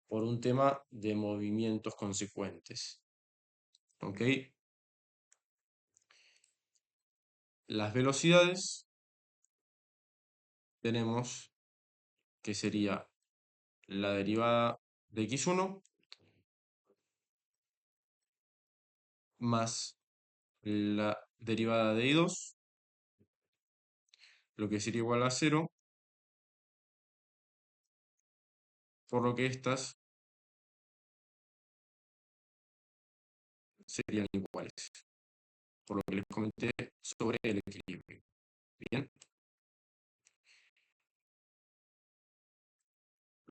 por un tema de movimientos consecuentes. ¿Ok? Las velocidades tenemos que sería la derivada de x1 más la derivada de y2, lo que sería igual a 0, por lo que estas serían iguales, por lo que les comenté sobre el equilibrio. Bien,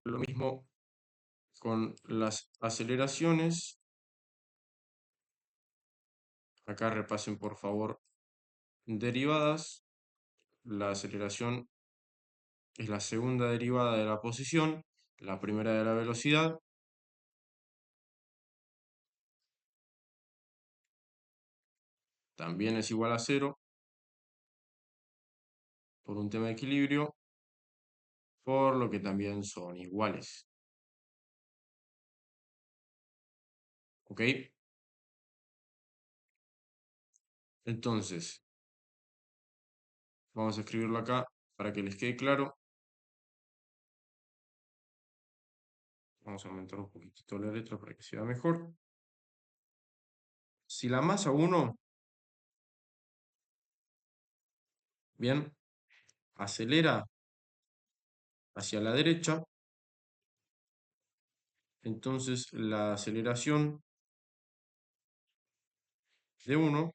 lo mismo con las aceleraciones. Acá repasen por favor derivadas. La aceleración es la segunda derivada de la posición, la primera de la velocidad. También es igual a 0 por un tema de equilibrio, por lo que también son iguales. ¿Ok? Entonces, vamos a escribirlo acá para que les quede claro. Vamos a aumentar un poquitito la letra para que sea mejor. Si la masa 1, bien, acelera hacia la derecha, entonces la aceleración de 1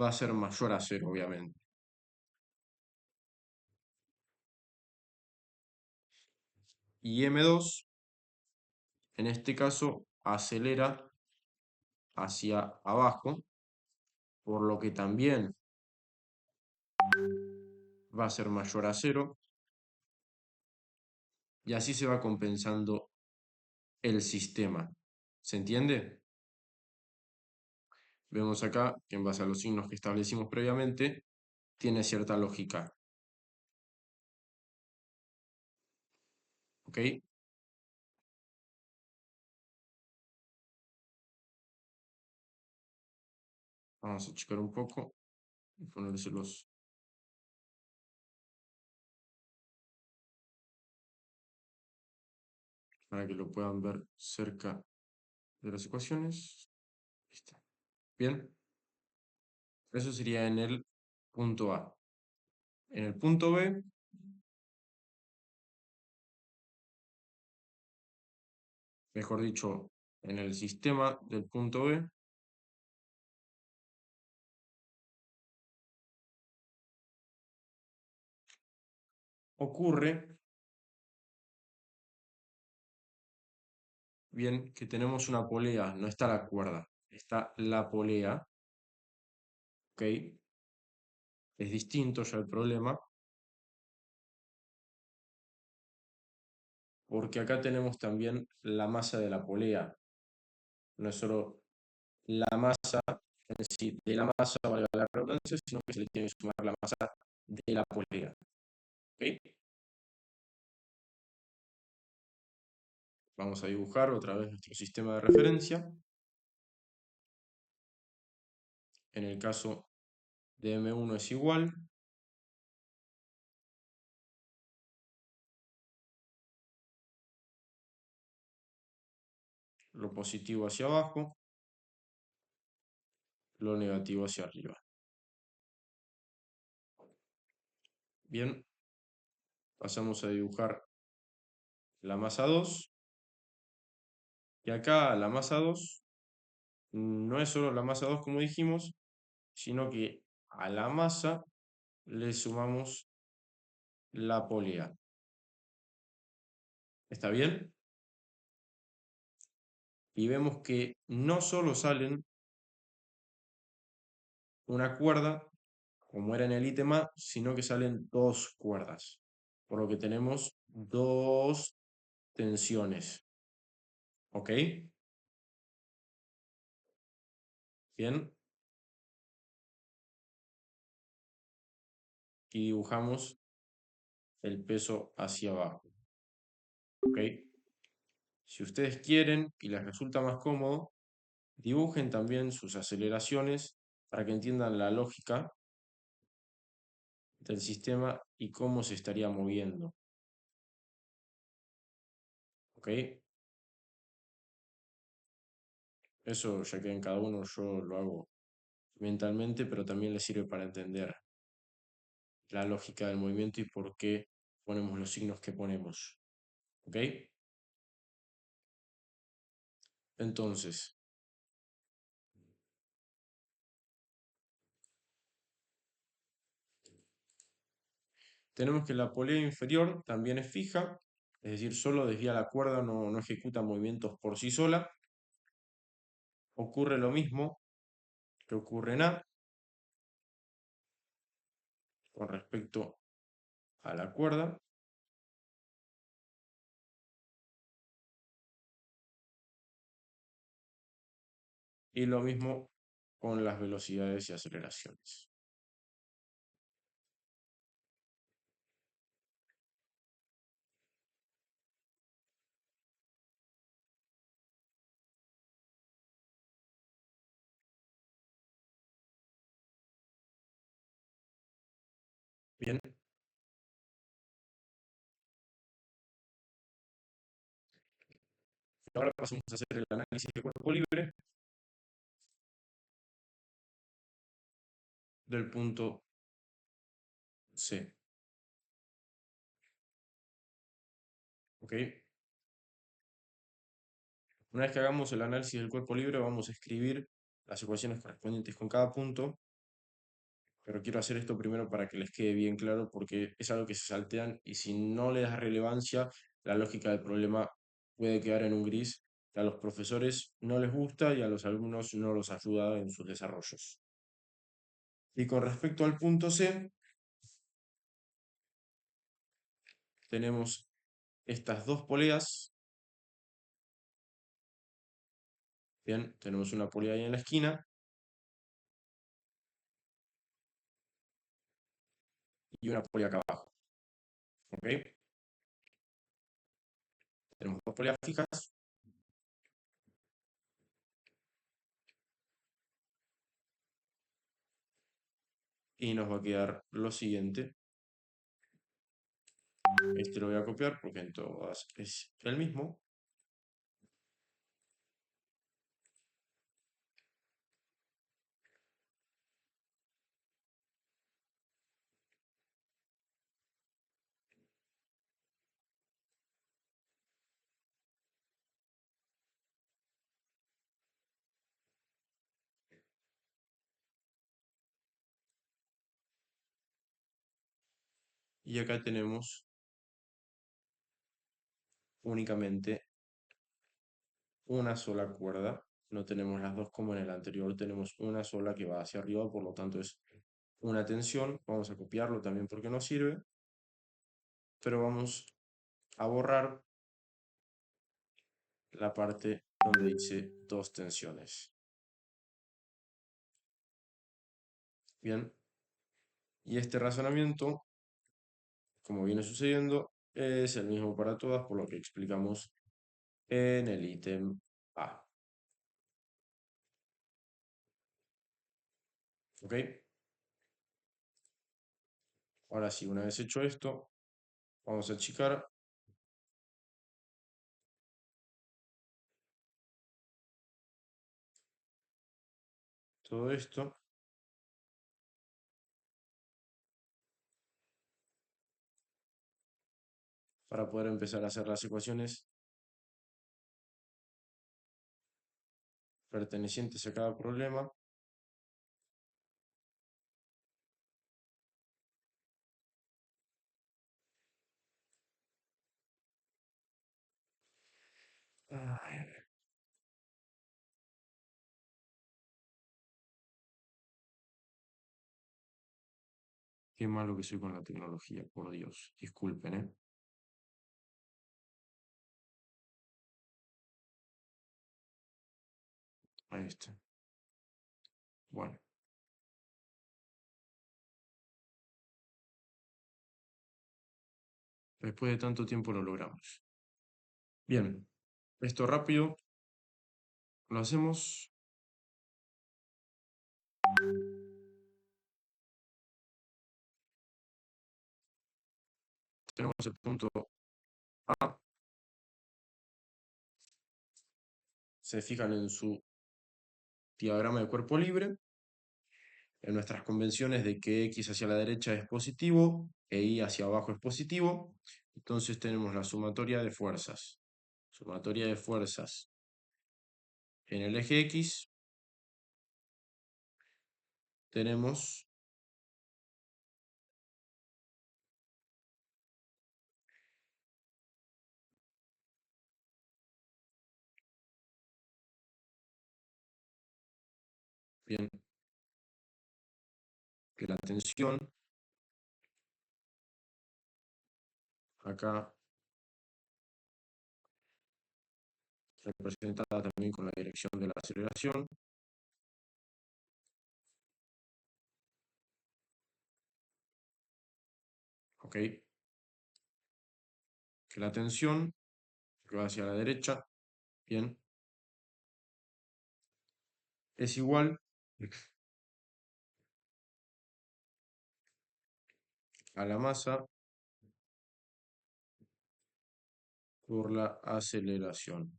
va a ser mayor a 0, obviamente. Y m2, en este caso, acelera hacia abajo, por lo que también va a ser mayor a 0, y así se va compensando el sistema. ¿Se entiende? Vemos acá que en base a los signos que establecimos previamente, tiene cierta lógica. ¿Ok? Vamos a checar un poco y ponérselos para que lo puedan ver cerca de las ecuaciones. Ahí está. Bien, eso sería en el punto A. En el punto B, mejor dicho, en el sistema del punto B, ocurre bien que tenemos una polea, no está la cuerda, está la polea, ¿ok? Es distinto ya el problema, porque acá tenemos también la masa de la polea, no es solo la masa en sí de la masa, valga la redundancia, sino que se le tiene que sumar la masa de la polea, ¿ok? Vamos a dibujar otra vez nuestro sistema de referencia. En el caso de M1 es igual, lo positivo hacia abajo, lo negativo hacia arriba. Bien, pasamos a dibujar la masa 2. Y acá la masa 2 no es solo la masa 2 como dijimos, sino que a la masa le sumamos la polea. ¿Está bien? Y vemos que no solo salen una cuerda, como era en el ítem A, sino que salen dos cuerdas. Por lo que tenemos dos tensiones. ¿Ok? Bien. y dibujamos el peso hacia abajo. ¿Ok? Si ustedes quieren y les resulta más cómodo, dibujen también sus aceleraciones para que entiendan la lógica del sistema y cómo se estaría moviendo. ¿Ok? Eso ya que en cada uno yo lo hago mentalmente, pero también les sirve para entender la lógica del movimiento y por qué ponemos los signos que ponemos. ¿Ok? Entonces, tenemos que la polea inferior también es fija, es decir, solo desvía la cuerda, no ejecuta movimientos por sí sola. Ocurre lo mismo que ocurre en A con respecto a la cuerda y lo mismo con las velocidades y aceleraciones. Bien, ahora pasamos a hacer el análisis de cuerpo libre del punto C. ¿Ok? Una vez que hagamos el análisis del cuerpo libre, vamos a escribir las ecuaciones correspondientes con cada punto, pero quiero hacer esto primero para que les quede bien claro porque es algo que se saltean y si no le das relevancia, la lógica del problema puede quedar en un gris que a los profesores no les gusta y a los alumnos no los ayuda en sus desarrollos. Y con respecto al punto C, tenemos estas dos poleas. Bien, tenemos una polea ahí en la esquina y una polea acá abajo. ¿Ok? Tenemos dos poleas fijas y nos va a quedar lo siguiente. Este lo voy a copiar porque en todas es el mismo. Y acá tenemos únicamente una sola cuerda. No tenemos las dos como en el anterior, tenemos una sola que va hacia arriba, por lo tanto es una tensión. Vamos a copiarlo también porque nos sirve, pero vamos a borrar la parte donde dice dos tensiones. Bien, y este razonamiento, como viene sucediendo, es el mismo para todas, por lo que explicamos en el ítem A. ¿Ok? Ahora sí, una vez hecho esto, vamos a achicar todo esto para poder empezar a hacer las ecuaciones pertenecientes a cada problema. Ay, qué malo que soy con la tecnología, por Dios. Disculpen, ¿eh? Ahí está. Bueno, Después de tanto tiempo lo logramos. Bien, esto rápido lo hacemos. Tenemos el punto A. Se fijan en su diagrama de cuerpo libre, en nuestras convenciones de que X hacia la derecha es positivo e Y hacia abajo es positivo. Entonces tenemos la sumatoria de fuerzas. Sumatoria de fuerzas en el eje X. Tenemos bien que la tensión acá representada también con la dirección de la aceleración, ¿ok? Que la tensión que va hacia la derecha, bien, es igual a la masa por la aceleración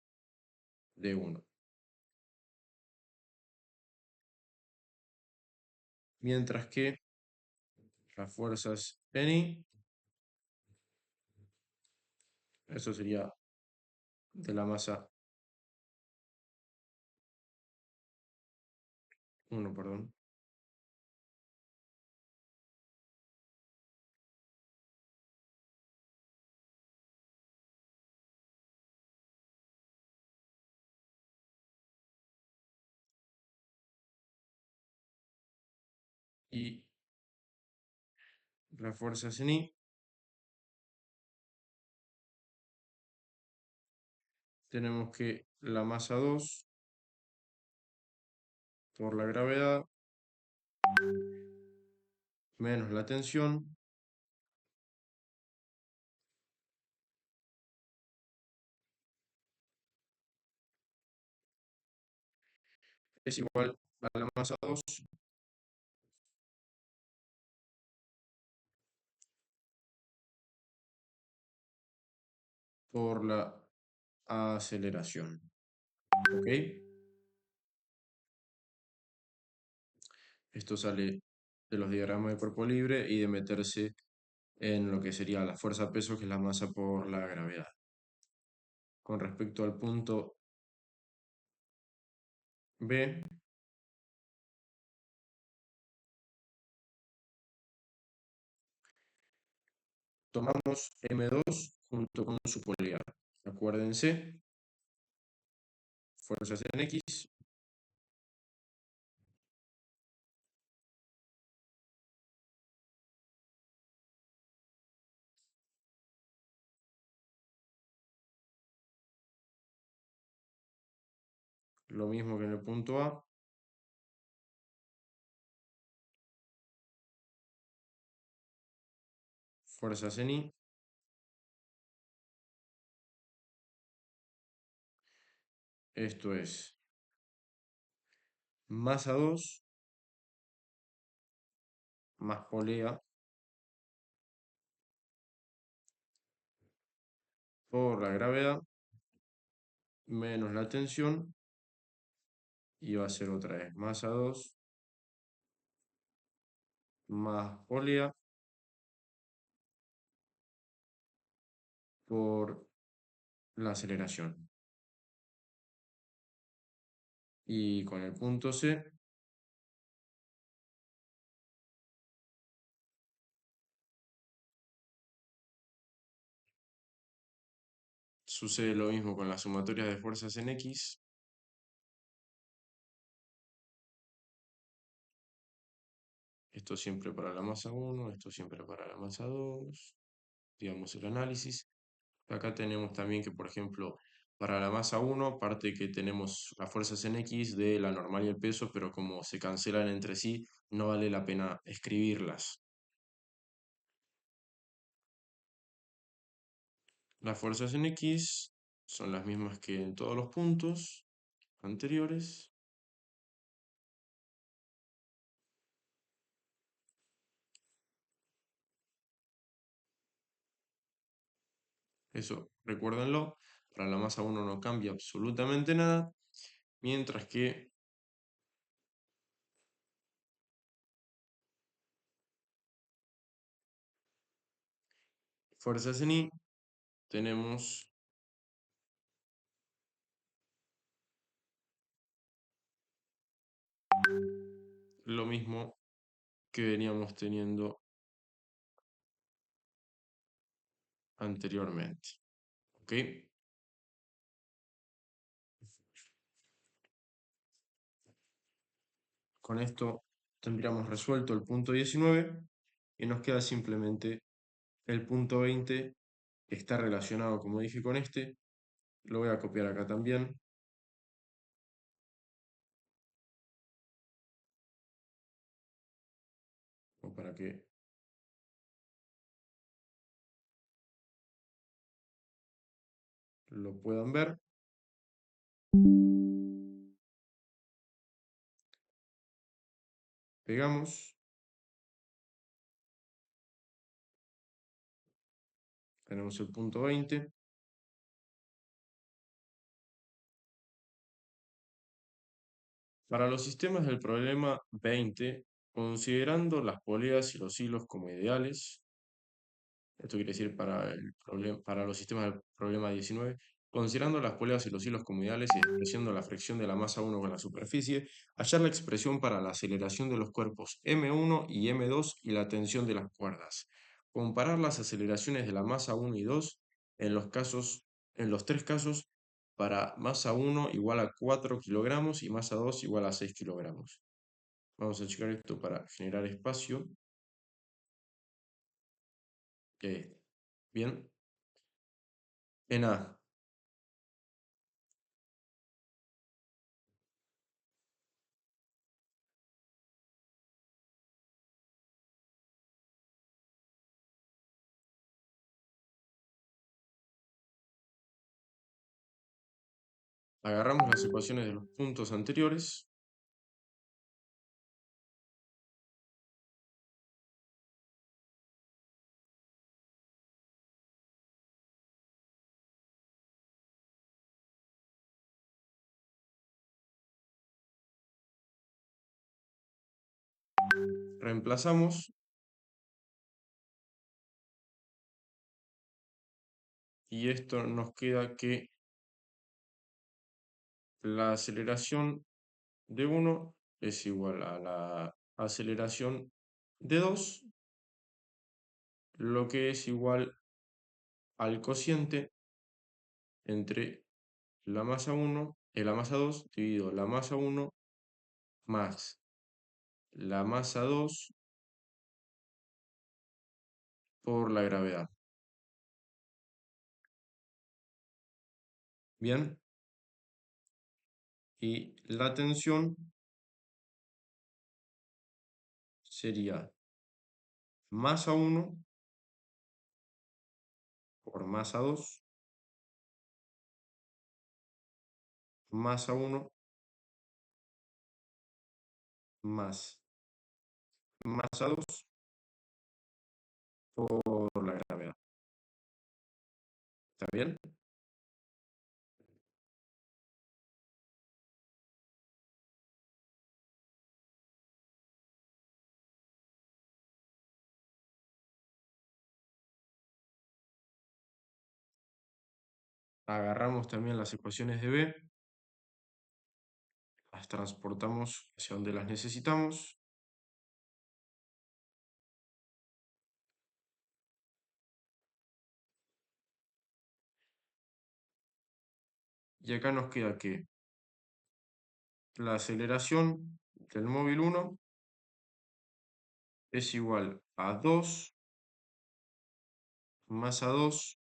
de 1. Mientras que las fuerzas en I, eso sería de la masa 1, perdón, y las fuerzas en I, tenemos que la masa 2 por la gravedad menos la tensión es igual a la masa 2 por la aceleración. ¿Ok? Esto sale de los diagramas de cuerpo libre y de meterse en lo que sería la fuerza-peso, que es la masa por la gravedad. Con respecto al punto B, tomamos M2 junto con su polear. Acuérdense, fuerzas en X, lo mismo que en el punto A, fuerzas en Y, esto es masa 2 más polea por la gravedad menos la tensión, y va a ser otra vez masa 2 más polea por la aceleración. Y con el punto C sucede lo mismo con las sumatorias de fuerzas en X. Esto siempre para la masa 1, esto siempre para la masa 2, digamos el análisis. Acá tenemos también que, por ejemplo, para la masa 1, parte que tenemos las fuerzas en X de la normal y el peso, pero como se cancelan entre sí, no vale la pena escribirlas. Las fuerzas en X son las mismas que en todos los puntos anteriores. Eso, recuérdenlo, para la masa 1 no cambia absolutamente nada, mientras que fuerzas en Y tenemos lo mismo que veníamos teniendo anteriormente. ¿Ok? Con esto tendríamos resuelto el punto 19 y nos queda simplemente el punto 20, que está relacionado, como dije, con este. Lo voy a copiar acá también, o para que lo puedan ver. Pegamos, tenemos el punto 20. Para los sistemas del problema 20, considerando las poleas y los hilos como ideales, esto quiere decir para los sistemas del problema 19, considerando las poleas y los hilos como ideales y despreciando la fricción de la masa 1 con la superficie, hallar la expresión para la aceleración de los cuerpos M1 y M2 y la tensión de las cuerdas. Comparar las aceleraciones de la masa 1 y 2 en los tres casos para masa 1 igual a 4 kilogramos y masa 2 igual a 6 kilogramos. Vamos a checar esto para generar espacio. Bien. En A, agarramos las ecuaciones de los puntos anteriores, reemplazamos y esto nos queda que la aceleración de 1 es igual a la aceleración de 2, lo que es igual al cociente entre la masa 1 y la masa 2 dividido la masa 1 más la masa 2 por la gravedad. Bien, y la tensión sería masa 1 por masa 2 masa 1 más masa 2 por la gravedad. ¿Está bien? Agarramos también las ecuaciones de B, las transportamos hacia donde las necesitamos. Y acá nos queda que la aceleración del móvil 1 es igual a 2 masa 2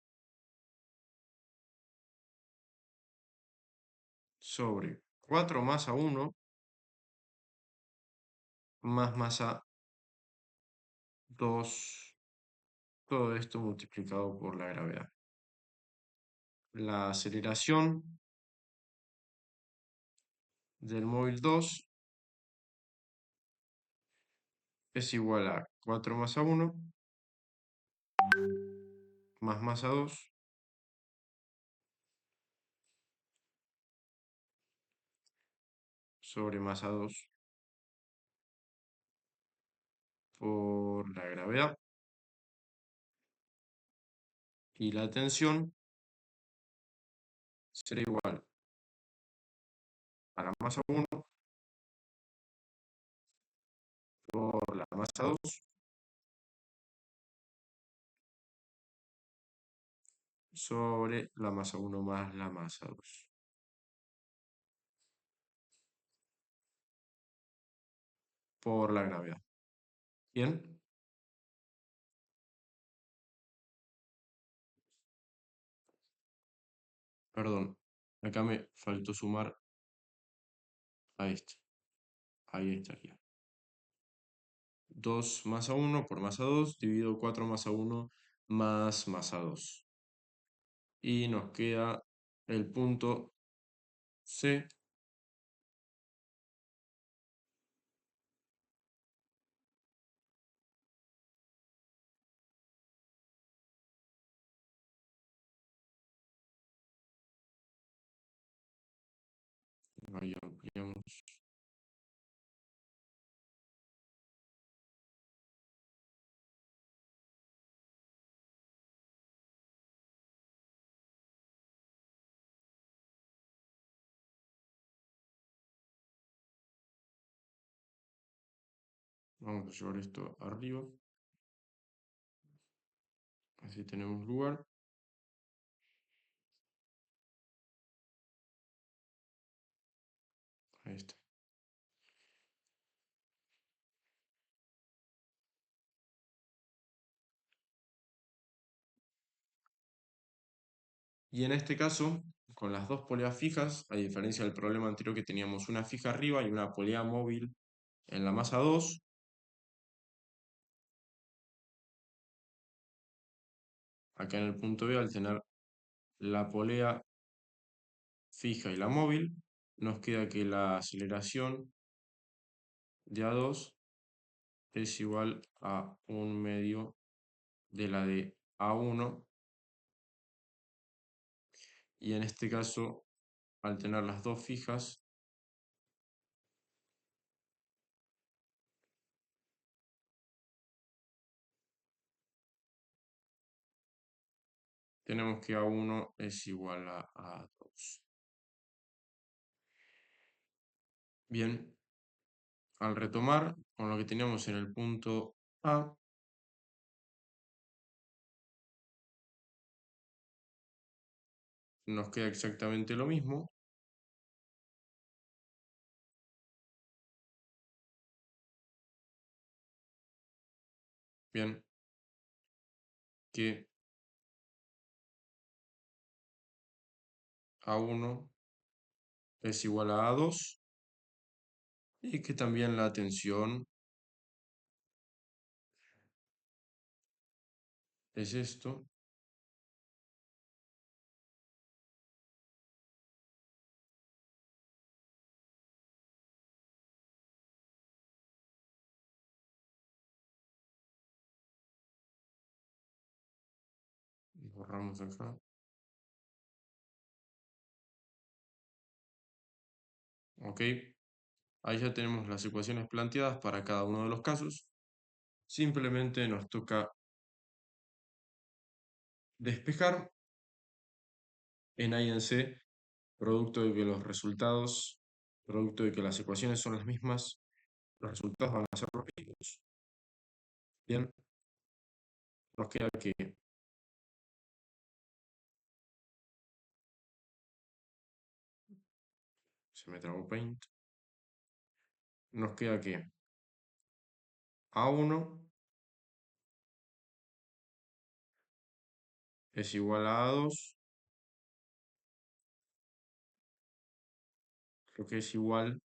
sobre 4 masa 1 más masa 2, todo esto multiplicado por la gravedad. la aceleración del móvil 2 es igual a 4 masa 1 más masa 2 sobre masa 2 por la gravedad. Y la tensión será igual a la masa 1 por la masa 2 sobre la masa 1 más la masa 2 por la gravedad. Bien, perdón, acá me faltó sumar a esto. Ahí estaría. 2 masa 1 por masa 2 dividido 4 masa 1 más masa 2. Y nos queda el punto C. Ahí ampliamos. Vamos a llevar esto arriba. Así tenemos lugar. Ahí está. Y en este caso, con las dos poleas fijas, a diferencia del problema anterior que teníamos una fija arriba y una polea móvil en la masa 2, acá en el punto B, al tener la polea fija y la móvil, nos queda que la aceleración de A2 es igual a 1/2 de la de A1, y en este caso, al tener las dos fijas, tenemos que A1 es igual a A2. Bien, al retomar con lo que teníamos en el punto A, nos queda exactamente lo mismo. Bien, que A1 es igual a A2 y que también la tensión es esto. Borramos acá. Ok, ahí ya tenemos las ecuaciones planteadas para cada uno de los casos. Simplemente nos toca despejar en A y en C, producto de que los resultados, producto de que las ecuaciones son las mismas, los resultados van a ser los mismos. Bien, nos queda que se me trabó Paint. Nos queda que A1 es igual a A2, lo que es igual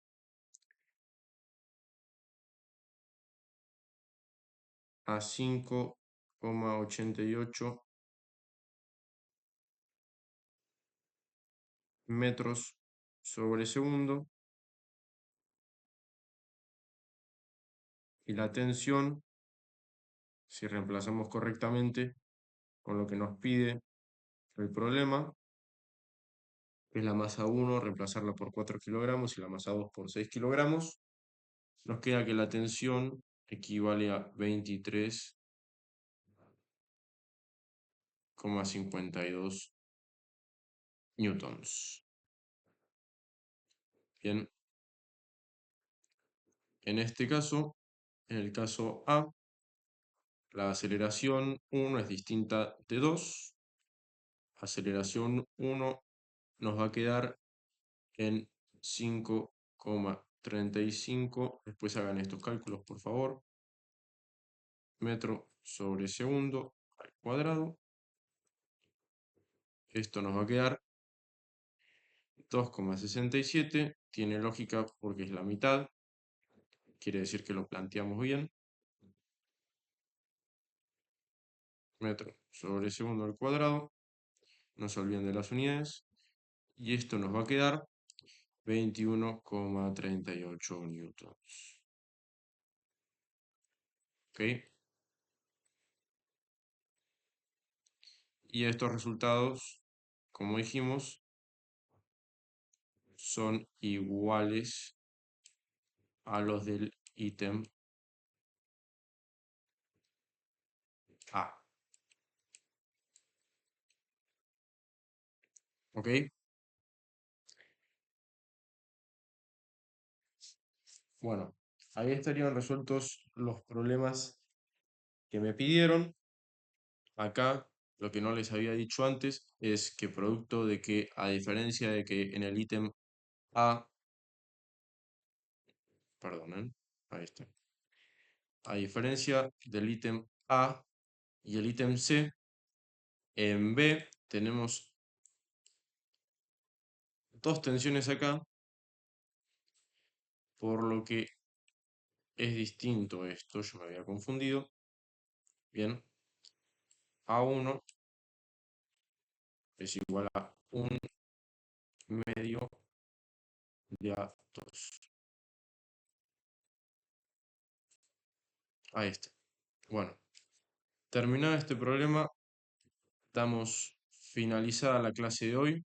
a 5,88 metros sobre segundo y la tensión, si reemplazamos correctamente con lo que nos pide el problema, es la masa 1, reemplazarla por 4 kilogramos y la masa 2 por 6 kilogramos, nos queda que la tensión equivale a 23,52 newtons. Bien, en este caso, en el caso A, la aceleración 1 es distinta de 2. Aceleración 1 nos va a quedar en 5,35. Después hagan estos cálculos, por favor. Metro sobre segundo al cuadrado. Esto nos va a quedar 2,67. Tiene lógica porque es la mitad. Quiere decir que lo planteamos bien. Metro sobre segundo al cuadrado. No se olviden de las unidades. Y esto nos va a quedar 21,38 newtons. ¿Ok? Y estos resultados, como dijimos, son iguales a los del ítem A. ¿Ok? Bueno, ahí estarían resueltos los problemas que me pidieron. Acá lo que no les había dicho antes es que producto de que, a diferencia de que en el ítem A, perdonen, ahí está. A diferencia del ítem A y el ítem C, en B tenemos dos tensiones acá, por lo que es distinto esto, yo me había confundido. Bien, A1 es igual a 1/2 de A2. Ahí está. Bueno, terminado este problema, damos finalizada la clase de hoy.